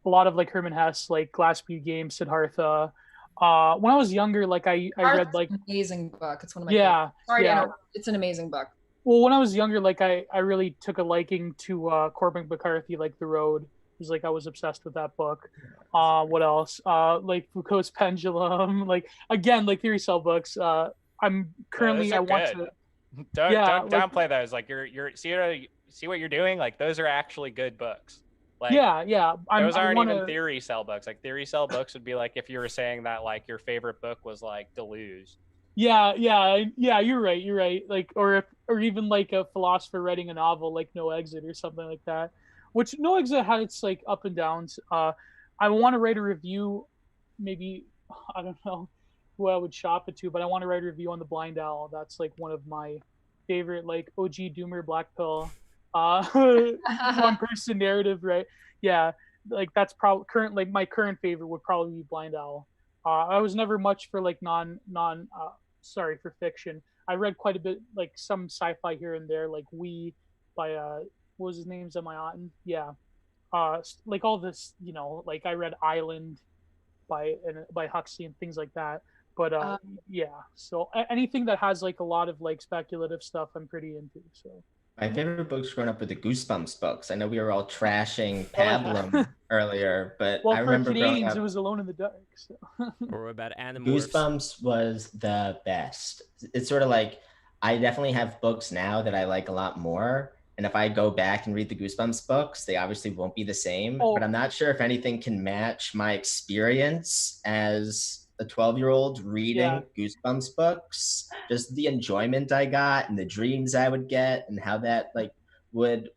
lot of like Herman Hesse, like Glass-Bead Games, Siddhartha. When I was younger, like I read like an amazing book. It's one of my yeah favorites. Sorry to yeah. interrupt. It's an amazing book. Well, when I was younger, like I really took a liking to Cormac McCarthy, like The Road. It was like I was obsessed with that book. What else? Like Foucault's Pendulum. Like again, like theory cell books. I'm currently I want to. Don't like, downplay those. Like you're see what you're doing. Like those are actually good books. Like yeah. Those aren't even theory cell books. Like theory cell books would be like if you were saying that like your favorite book was like Deleuze. Yeah. You're right. Like or even like a philosopher writing a novel like No Exit or something like that. Which No Exit had its like up and downs. I want to write a review. Maybe I don't know who I would shop it to, but I want to write a review on The Blind Owl. That's like one of my favorite, like OG Doomer Black Pill, one person narrative, right? Yeah, like that's probably my current favorite would probably be Blind Owl. I was never much for like sorry for fiction. I read quite a bit, like some sci-fi here and there, like We by what was his name? Zema Otten? Yeah. Like all this, like I read Island by Huxley and things like that. But yeah, so anything that has like a lot of like speculative stuff, I'm pretty into. So my favorite books growing up were the Goosebumps books. I know we were all trashing Pablum earlier, but well, I for remember Canadians, up, it was Alone in the Dark. So. Or about Animorphs. Goosebumps was the best. It's sort of like I definitely have books now that I like a lot more. And if I go back and read the Goosebumps books, they obviously won't be the same. But I'm not sure if anything can match my experience as a 12-year-old reading Goosebumps books. Just the enjoyment I got and the dreams I would get and how that like would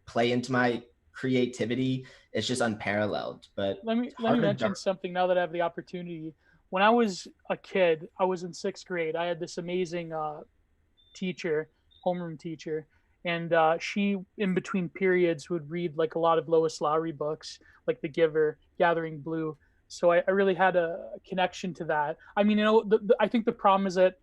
play into my creativity. It's just unparalleled. But let me mention something now that I have the opportunity. When I was a kid, I was in 6th grade. I had this amazing teacher, homeroom teacher. And she, in between periods, would read like a lot of Lois Lowry books, like The Giver, Gathering Blue. So I really had a connection to that. I mean, I think the problem is that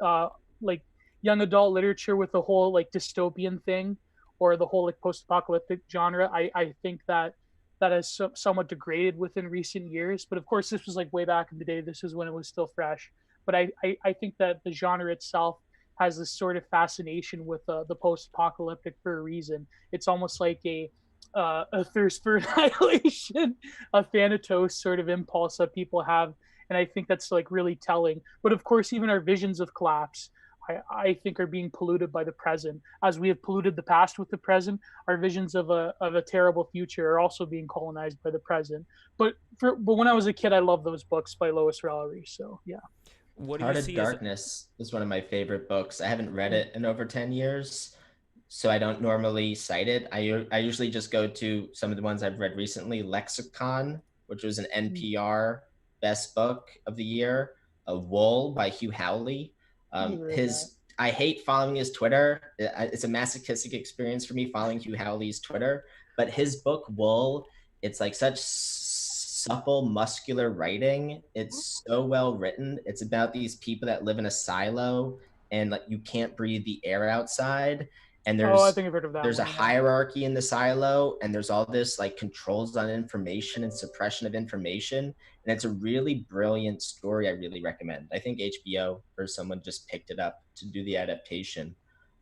like young adult literature with the whole like dystopian thing, or the whole like post-apocalyptic genre, I think that has somewhat degraded within recent years. But of course, this was like way back in the day. This is when it was still fresh. But I think that the genre itself has this sort of fascination with the post-apocalyptic for a reason. It's almost like a thirst for annihilation, a Thanatos sort of impulse that people have, and I think that's like really telling. But of course, even our visions of collapse, I think, are being polluted by the present. As we have polluted the past with the present, our visions of a terrible future are also being colonized by the present. But when I was a kid, I loved those books by Lois Lowry. So yeah. Heart of Darkness is one of my favorite books. I haven't read it in over 10 years, so I don't normally cite it. I usually just go to some of the ones I've read recently. Lexicon, which was an NPR best book of the year. Wool by Hugh Howley. I hate following his Twitter. It's a masochistic experience for me following Hugh Howley's Twitter. But his book Wool, it's like such supple, muscular writing. It's so well written. It's about these people that live in a silo and like you can't breathe the air outside. And Oh, I think I've heard of that there's a one. hierarchy in the silo, and there's all this like controls on information and suppression of information. And it's a really brilliant story. I really recommend. I think HBO or someone just picked it up to do the adaptation.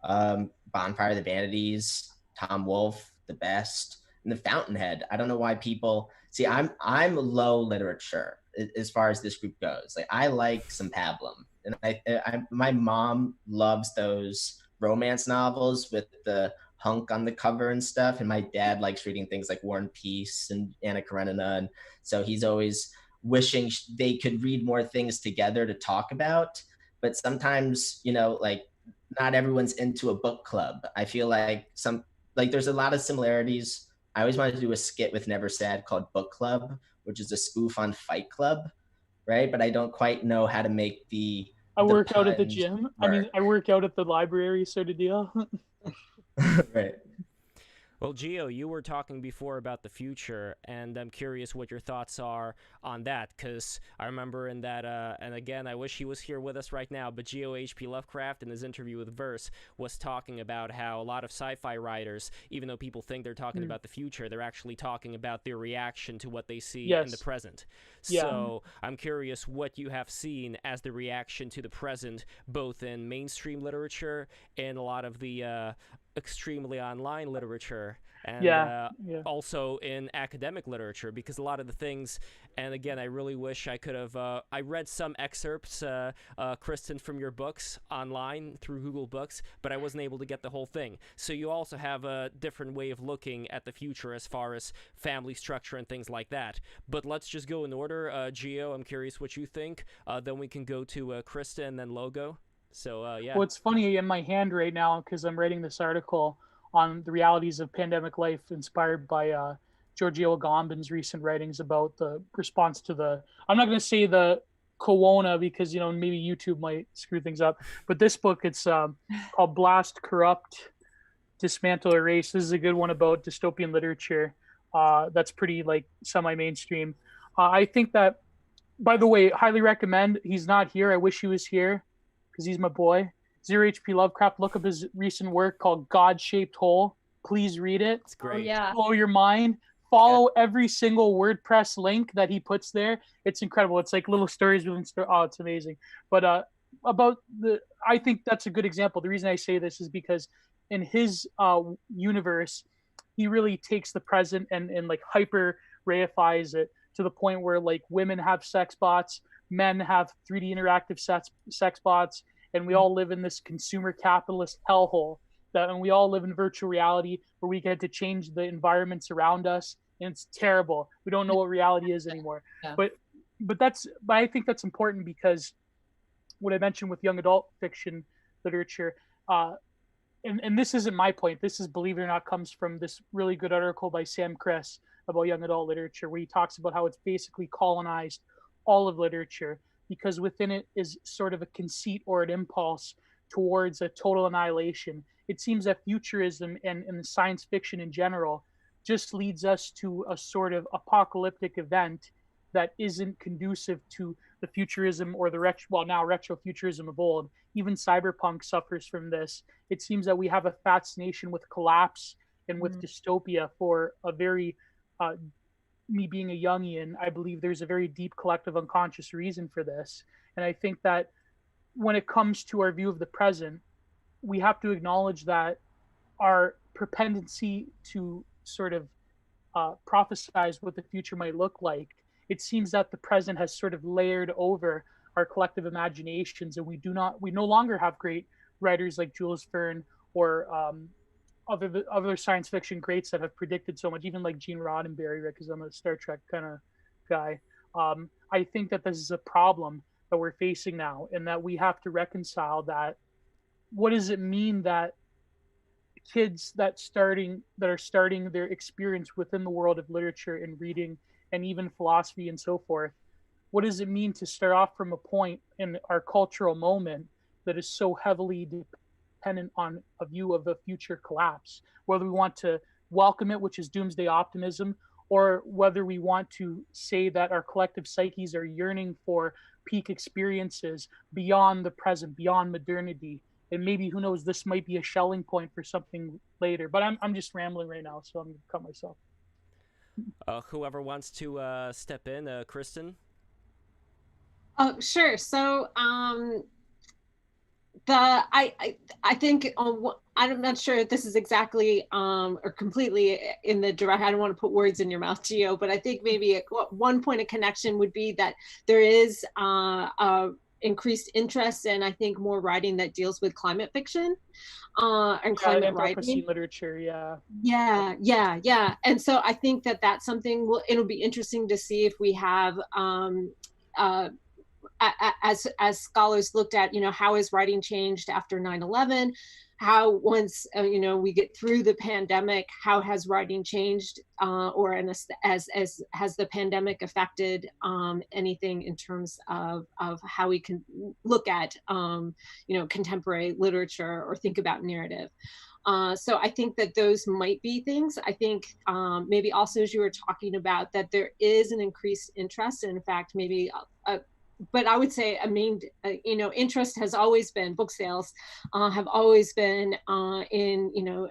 Bonfire of the Vanities, Tom Wolfe, The Best, and The Fountainhead. I don't know why people see. I'm low literature as far as this group goes. Like I like some pablum, and my mom loves those romance novels with the hunk on the cover and stuff. And my dad likes reading things like War and Peace and Anna Karenina. And so he's always wishing they could read more things together to talk about. But sometimes, like not everyone's into a book club. I feel like there's a lot of similarities. I always wanted to do a skit with Never Sad called Book Club, which is a spoof on Fight Club, right? But I don't quite know how to make I the work out at the puns gym. work. I mean, I work out at the library, sort of deal. Right. Well, Gio, you were talking before about the future, and I'm curious what your thoughts are on that, because I remember in that, and again, I wish he was here with us right now, but Gio H.P. Lovecraft in his interview with Verse was talking about how a lot of sci-fi writers, even though people think they're talking about the future, they're actually talking about their reaction to what they see in the present. Yeah. So I'm curious what you have seen as the reaction to the present, both in mainstream literature and a lot of the extremely online literature, and also in academic literature, because a lot of the things, and again, I really wish I could have I read some excerpts, Kristen, from your books online through Google Books, but I wasn't able to get the whole thing. So you also have a different way of looking at the future as far as family structure and things like that. But let's just go in order. Gio, I'm curious what you think, then we can go to Kristen and then Logo. So yeah. Well, it's funny in my hand right now because I'm writing this article on the realities of pandemic life, inspired by Giorgio Agamben's recent writings about the response to the. I'm not going to say the corona because maybe YouTube might screw things up, but this book it's called Blast, Corrupt, Dismantle, Erase. This is a good one about dystopian literature. That's pretty like semi-mainstream. I think that, by the way, highly recommend. He's not here. I wish he was here because he's my boy. Zero H.P. Lovecraft. Look up his recent work called God-Shaped Hole. Please read it. It's great. Oh, yeah. Blow your mind. Follow every single WordPress link that he puts there. It's incredible. It's like little stories within stories. Oh, it's amazing. But I think that's a good example. The reason I say this is because in his universe, he really takes the present and like hyper reifies it to the point where like women have sex bots, men have 3D interactive sex bots, and we all live in this consumer capitalist hellhole. And we all live in virtual reality where we get to change the environments around us, and it's terrible. We don't know what reality is anymore. Yeah. But I think that's important because what I mentioned with young adult fiction literature, and this isn't my point. This is, believe it or not, comes from this really good article by Sam Kress about young adult literature, where he talks about how it's basically colonized all of literature because within it is sort of a conceit or an impulse towards a total annihilation. It seems that futurism and the science fiction in general just leads us to a sort of apocalyptic event that isn't conducive to the futurism or the now retrofuturism of old. Even cyberpunk suffers from this. It seems that we have a fascination with collapse and with dystopia for a very me being a Jungian, I believe there's a very deep collective unconscious reason for this. And I think that when it comes to our view of the present, we have to acknowledge that our propensity to sort of prophesize what the future might look like, it seems that the present has sort of layered over our collective imaginations, and we no longer have great writers like Jules Verne or other science fiction greats that have predicted so much, even like Gene Roddenberry, right? Because I'm a Star Trek kind of guy. I think that this is a problem that we're facing now, and that we have to reconcile that. What does it mean that kids that are starting their experience within the world of literature and reading and even philosophy and so forth? What does it mean to start off from a point in our cultural moment that is so heavily dependent on a view of a future collapse, whether we want to welcome it, which is doomsday optimism, or whether we want to say that our collective psyches are yearning for peak experiences beyond the present, beyond modernity. And maybe, who knows, this might be a shelling point for something later. But I'm just rambling right now, so I'm going to cut myself. Whoever wants to step in, Kristen? Oh, sure. So I think I'm not sure if this is exactly or completely in the direct. I don't want to put words in your mouth, Gio, but I think maybe one point of connection would be that there is increased interest in, I think, more writing that deals with climate fiction and climate writing. Literature, yeah. Yeah. And so I think that that's something. It'll be interesting to see if we have. As scholars looked at, how has writing changed after 9/11? How once we get through the pandemic, how has writing changed, or as has the pandemic affected anything in terms of how we can look at contemporary literature or think about narrative. So I think that those might be things. I think maybe also, as you were talking about, that there is an increased interest, and in fact, maybe but I would say interest has always been, book sales have always been in,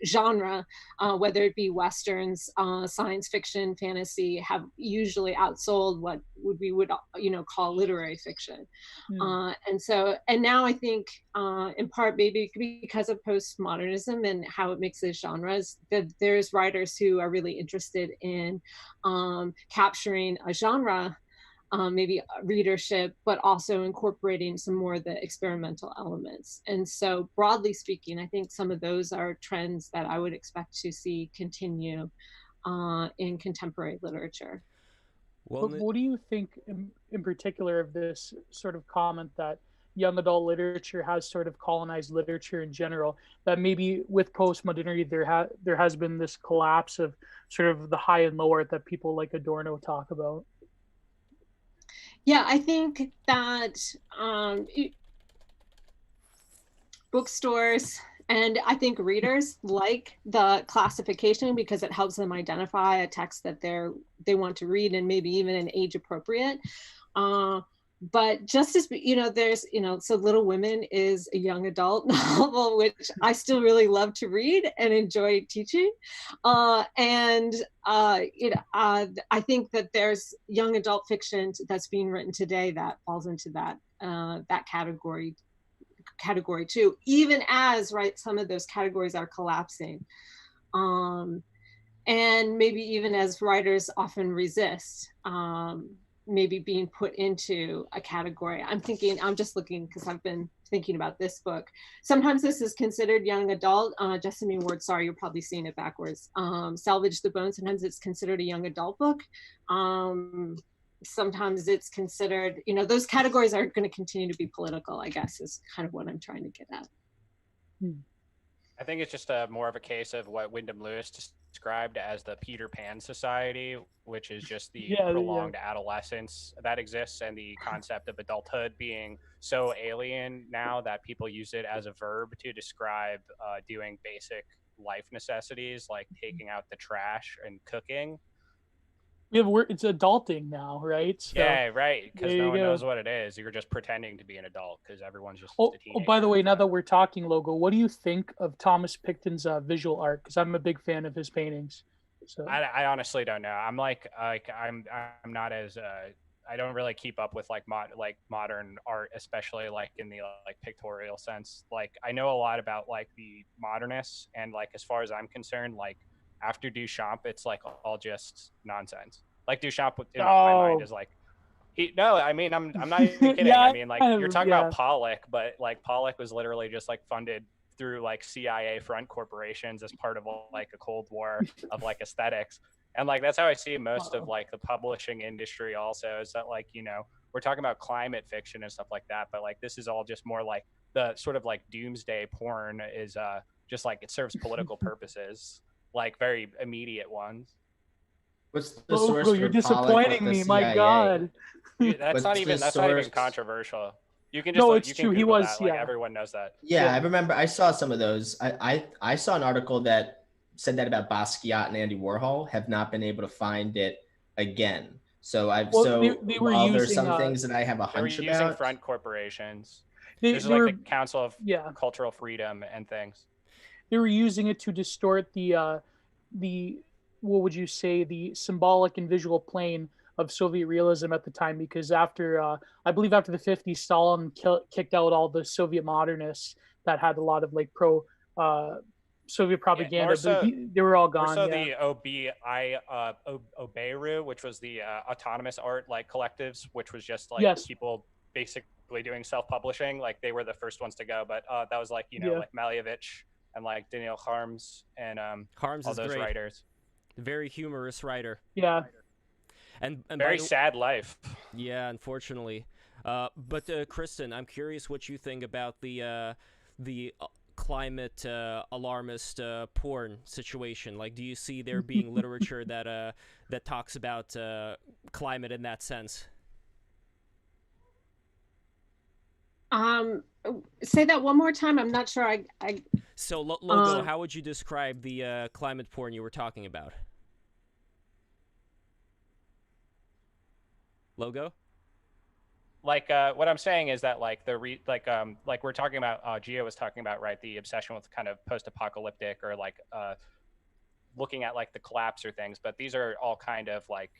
genre, whether it be Westerns, science fiction, fantasy, have usually outsold what we would, call literary fiction. And now I think in part maybe because of postmodernism and how it mixes genres, that there's writers who are really interested in capturing a genre, maybe readership, but also incorporating some more of the experimental elements. And so broadly speaking, I think some of those are trends that I would expect to see continue in contemporary literature. Well, what do you think in particular of this sort of comment that young adult literature has sort of colonized literature in general, that maybe with postmodernity there has been this collapse of sort of the high and low art that people like Adorno talk about? Yeah, I think that bookstores and I think readers like the classification because it helps them identify a text that they want to read, and maybe even an age appropriate. But just as there's so Little Women is a young adult novel which I still really love to read and enjoy teaching, and I think that there's young adult fiction that's being written today that falls into that category too, even as some of those categories are collapsing, and maybe even as writers often resist maybe being put into a category. I'm just looking because I've been thinking about this book. Sometimes this is considered young adult. Jessamine Ward, sorry, you're probably seeing it backwards. Salvage the Bone, sometimes it's considered a young adult book. Sometimes it's considered, those categories are going to continue to be political, I guess, is kind of what I'm trying to get at. I think it's just more of a case of what Wyndham Lewis described as the Peter Pan society, which is just the prolonged adolescence that exists, and the concept of adulthood being so alien now that people use it as a verb to describe doing basic life necessities like taking out the trash and cooking. It's adulting now, right? So, yeah, right. Because no one knows what it is. You're just pretending to be an adult because everyone's just a teenager. Oh, by the way, now that we're talking logo, what do you think of Thomas Picton's visual art? Because I'm a big fan of his paintings. So I honestly don't know. I'm not as I don't really keep up with modern art, especially like in the pictorial sense. Like I know a lot about like the modernists, and like as far as I'm concerned, like after Duchamp, it's like all just nonsense. Like Duchamp in my mind is like I'm not even kidding. I mean, like you're talking about Pollock, but like Pollock was literally just like funded through like CIA front corporations as part of like a Cold War of like aesthetics. And like that's how I see most of like the publishing industry also, is that like, we're talking about climate fiction and stuff like that, but like this is all just more like the sort of like doomsday porn is just like it serves political purposes, like very immediate ones. What's the source? You're disappointing me, my God. Dude, that's not even controversial. You can just No, you it's can true. He Google was, that. Like yeah. everyone knows that. Yeah, Yeah. I remember I saw some of those. I saw an article that said that about Basquiat and Andy Warhol have not been able to find it again. So Well, they were while there's using some things that I have a They were hunch using about. front corporations. they This is they like were the Council of yeah Cultural Freedom and things. they were using it to distort the what would you say, the symbolic and visual plane of Soviet realism at the time, because after I believe after the 50s, Stalin kicked out all the Soviet modernists that had a lot of like pro uh, Soviet Yeah, propaganda, but they were all more gone. so Yeah, the Obeiru, which was the autonomous art like collectives, which was just like yes, people basically doing self-publishing. Like they were the first ones to go, but that was like yeah, like Malevich and like Daniel Harms and Harms all is those great. writers. Very humorous writer. yeah. And Very sad life. Yeah, unfortunately. But Kristen, I'm curious what you think about the climate alarmist porn situation. Like, do you see there being literature that talks about climate in that sense? Say that one more time. I'm not sure. So, Logo, how would you describe the climate porn you were talking about? Logo? Like what I'm saying is that like like we're talking about Gio was talking about, right, the obsession with kind of post-apocalyptic or like looking at like the collapse or things, but these are all kind of like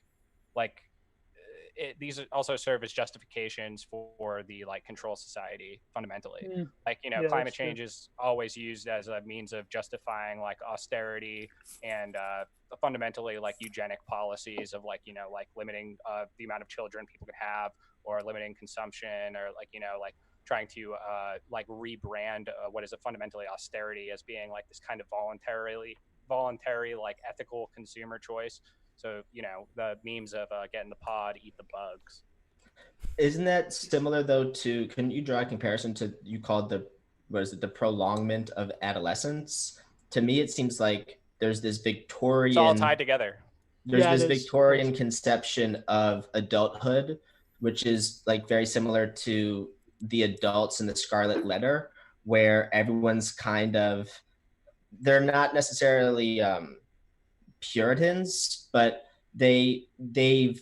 these also serve as justifications for the like control society fundamentally. Like Yeah, climate change is always used as a means of justifying like austerity and fundamentally like eugenic policies of like like limiting the amount of children people can have, or limiting consumption, or like like trying to like rebrand what is a fundamentally austerity as being like this kind of voluntary like ethical consumer choice. So the memes of get in the pod, eat the bugs. Isn't that similar though to? Can you draw a comparison to you called the the prolongment of adolescence? To me, it seems like there's this Victorian. It's all tied together. There's Yeah, this it is. Victorian conception of adulthood, which is like very similar to the adults in the Scarlet Letter, where everyone's kind of, they're not necessarily Puritans, but they've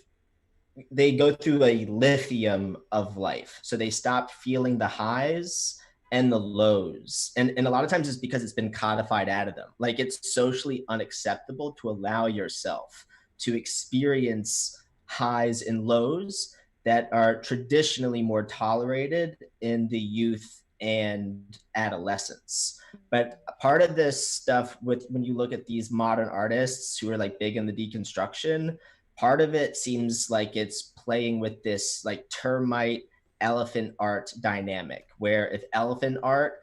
they go through a lithium of life. So they stop feeling the highs and the lows. And a lot of times it's because it's been codified out of them. Like it's socially unacceptable to allow yourself to experience highs and lows that are traditionally more tolerated in the youth and adolescence. But part of this stuff with when you look at these modern artists who are like big in the deconstruction, part of it seems like it's playing with this like termite elephant art dynamic, where if elephant art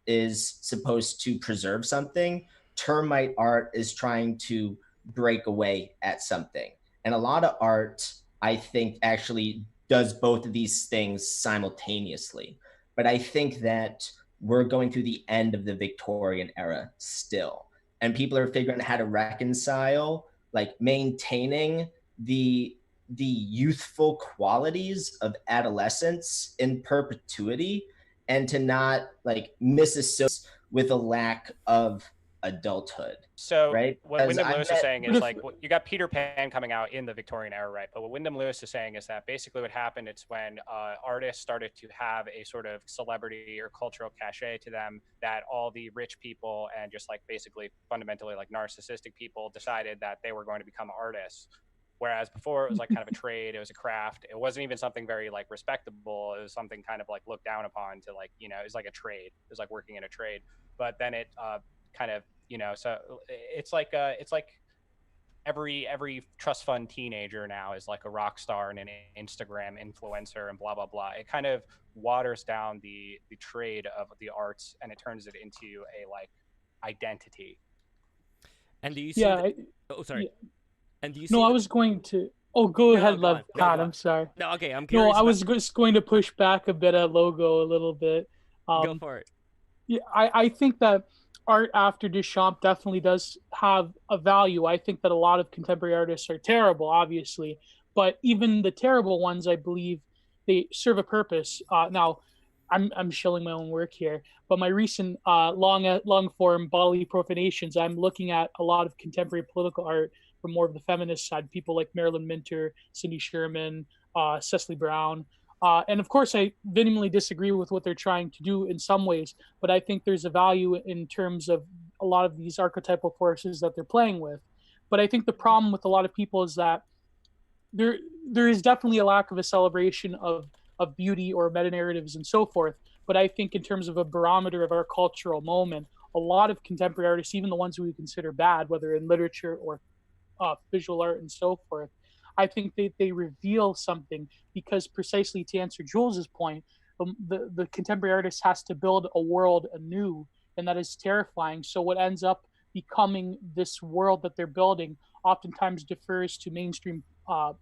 is supposed to preserve something, termite art is trying to break away at something. And a lot of art, I think, actually does both of these things simultaneously. But I think that we're going through the end of the Victorian era still. And people are figuring out how to reconcile like maintaining the youthful qualities of adolescence in perpetuity, and to not like misassociate with a lack of adulthood. So right? what Wyndham Lewis is saying is if- like you got Peter Pan coming out in the Victorian era, right? But what Wyndham Lewis is saying is that basically what happened, it's when artists started to have a sort of celebrity or cultural cachet to them, that all the rich people and just like basically fundamentally like narcissistic people decided that they were going to become artists. Whereas before it was like kind of a trade, it was a craft. It wasn't even something very like respectable. It was something kind of like looked down upon to like, it was like a trade. It was like working in a trade. But then it kind of, so it's like every trust fund teenager now is like a rock star and an Instagram influencer and blah blah blah. It kind of waters down the trade of the arts, and it turns it into a like identity. And do you see? Yeah. Oh, sorry. Yeah. And do you see? No, I was going to. Oh, go ahead, go on. Lev. No, God, go on. I'm sorry. No, okay, I'm curious. No, I was just going to push back a bit at Logo a little bit. Go for it. Yeah, I think that art after Duchamp definitely does have a value. I think that a lot of contemporary artists are terrible, obviously, but even the terrible ones, I believe, they serve a purpose. Now, I'm shilling my own work here, but my recent long form bodily profanations, I'm looking at a lot of contemporary political art from more of the feminist side, people like Marilyn Minter, Cindy Sherman, Cecily Brown. And of course, I vehemently disagree with what they're trying to do in some ways, but I think there's a value in terms of a lot of these archetypal forces that they're playing with. But I think the problem with a lot of people is that there there is definitely a lack of a celebration of beauty or meta narratives and so forth. But I think in terms of a barometer of our cultural moment, a lot of contemporary artists, even the ones we consider bad, whether in literature or visual art and so forth, I think they reveal something because precisely to answer Jules's point, the contemporary artist has to build a world anew, and that is terrifying. So what ends up becoming this world that they're building oftentimes defers to mainstream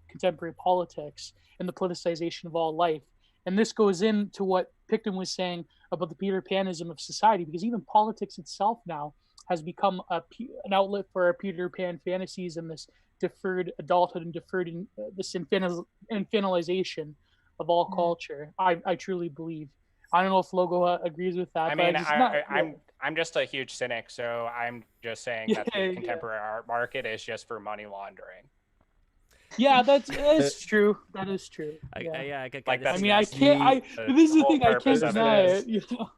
contemporary politics and the politicization of all life. And this goes into what Picton was saying about the Peter Panism of society, because even politics itself now has become an outlet for our Peter Pan fantasies and this deferred adulthood and deferred this infantilization of all culture. I truly believe. I don't know if Logo agrees with that. I but mean, just not, I'm just a huge cynic, so I'm just saying that the contemporary art market is just for money laundering. Yeah, that is true. That is true. I could Like, kinda I see mean, that. I can't. This is the thing. I can't purpose of it deny is- it. You know?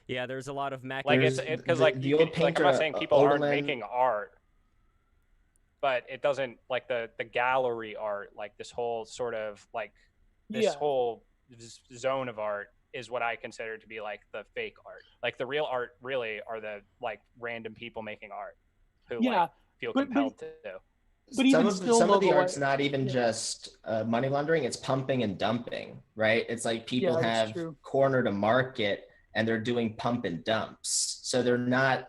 Yeah, there's a lot of Like mechanisms. it's because the- like the you old could, like I'm painter, not saying people aren't Odelin- making art, but it doesn't like the gallery art, like this whole sort of like this whole zone of art is what I consider to be like the fake art. Like the real art really are the like random people making art who like feel compelled to do. But even some of the Logo, art's not even just money laundering, it's pumping and dumping, right? It's like people have cornered a market and they're doing pump and dumps, so they're not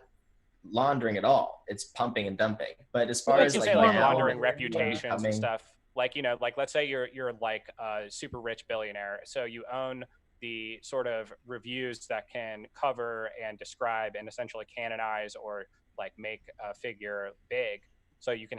laundering at all, it's pumping and dumping. But as far Let's as just like say like now, laundering reputations and stuff, like you know, like let's say you're like a super rich billionaire, so you own the sort of reviews that can cover and describe and essentially canonize or like make a figure big. So you can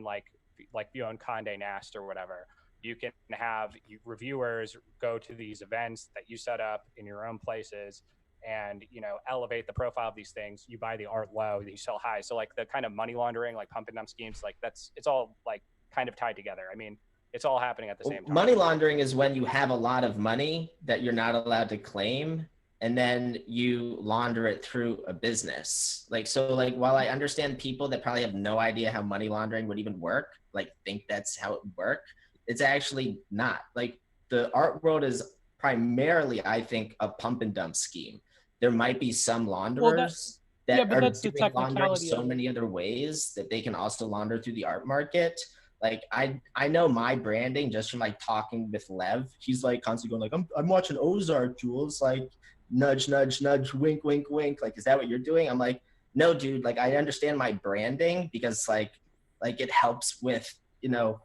like you own Condé Nast or whatever. You can have reviewers go to these events that you set up in your own places and, you know, elevate the profile of these things. You buy the art low, you sell high. So like the kind of money laundering, like pump and dump schemes, like it's all like kind of tied together. I mean, it's all happening at the same time. Money laundering is when you have a lot of money that you're not allowed to claim, and then you launder it through a business. Like, so like, while I understand people that probably have no idea how money laundering would even work, like think that's how it would work, it's actually not. Like the art world is primarily, I think, a pump and dump scheme. There might be some launderers that are doing laundering so many other ways that they can also launder through the art market. Like I know my branding just from like talking with Lev. He's like constantly going like, I'm watching Ozark, Jules, like nudge, nudge, nudge, wink, wink, wink. Like, is that what you're doing? I'm like, no, dude, like I understand my branding because like it helps with, you know,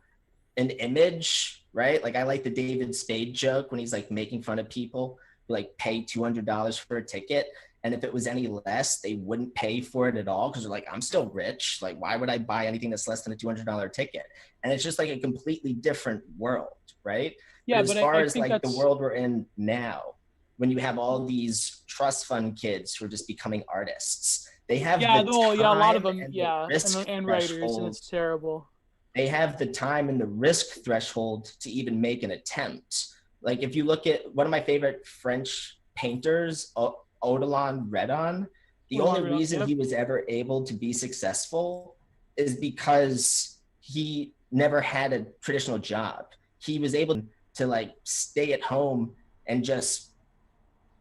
an image, right? Like I like the David Spade joke when he's like making fun of people who like pay $200 for a ticket. And if it was any less, they wouldn't pay for it at all because they're like, I'm still rich. Like, why would I buy anything that's less than a $200 ticket? And it's just like a completely different world, right? Yeah, but as far as like the world we're in now, when you have all these trust fund kids who are just becoming artists, they have a lot of them, and writers, and it's terrible. They have the time and the risk threshold to even make an attempt. Like if you look at one of my favorite French painters, Odilon Redon, the only reason he was ever able to be successful is because he never had a traditional job. He was able to like stay at home and just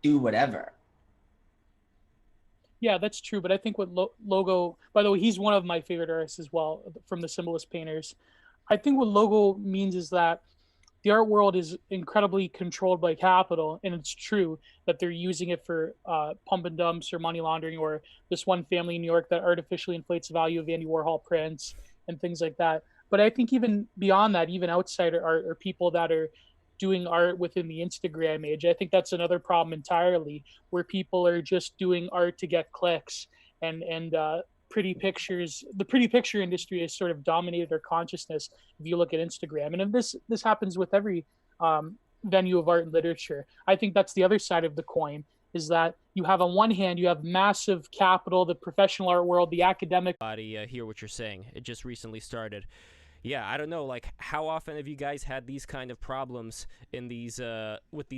do whatever. Yeah, that's true. But I think what Logo, by the way, he's one of my favorite artists as well from the Symbolist painters. I think what Logo means is that the art world is incredibly controlled by capital, and it's true that they're using it for pump and dumps or money laundering, or this one family in New York that artificially inflates the value of Andy Warhol prints and things like that. But I think even beyond that, even outside art or people that are doing art within the Instagram age, I think that's another problem entirely, where people are just doing art to get clicks and pretty pictures. The pretty picture industry has sort of dominated our consciousness if you look at Instagram. And if this happens with every venue of art and literature. I think that's the other side of the coin, is that you have on one hand, you have massive capital, the professional art world, the academic body hear what you're saying. It just recently started. Yeah, I don't know, like, how often have you guys had these kind of problems in these with these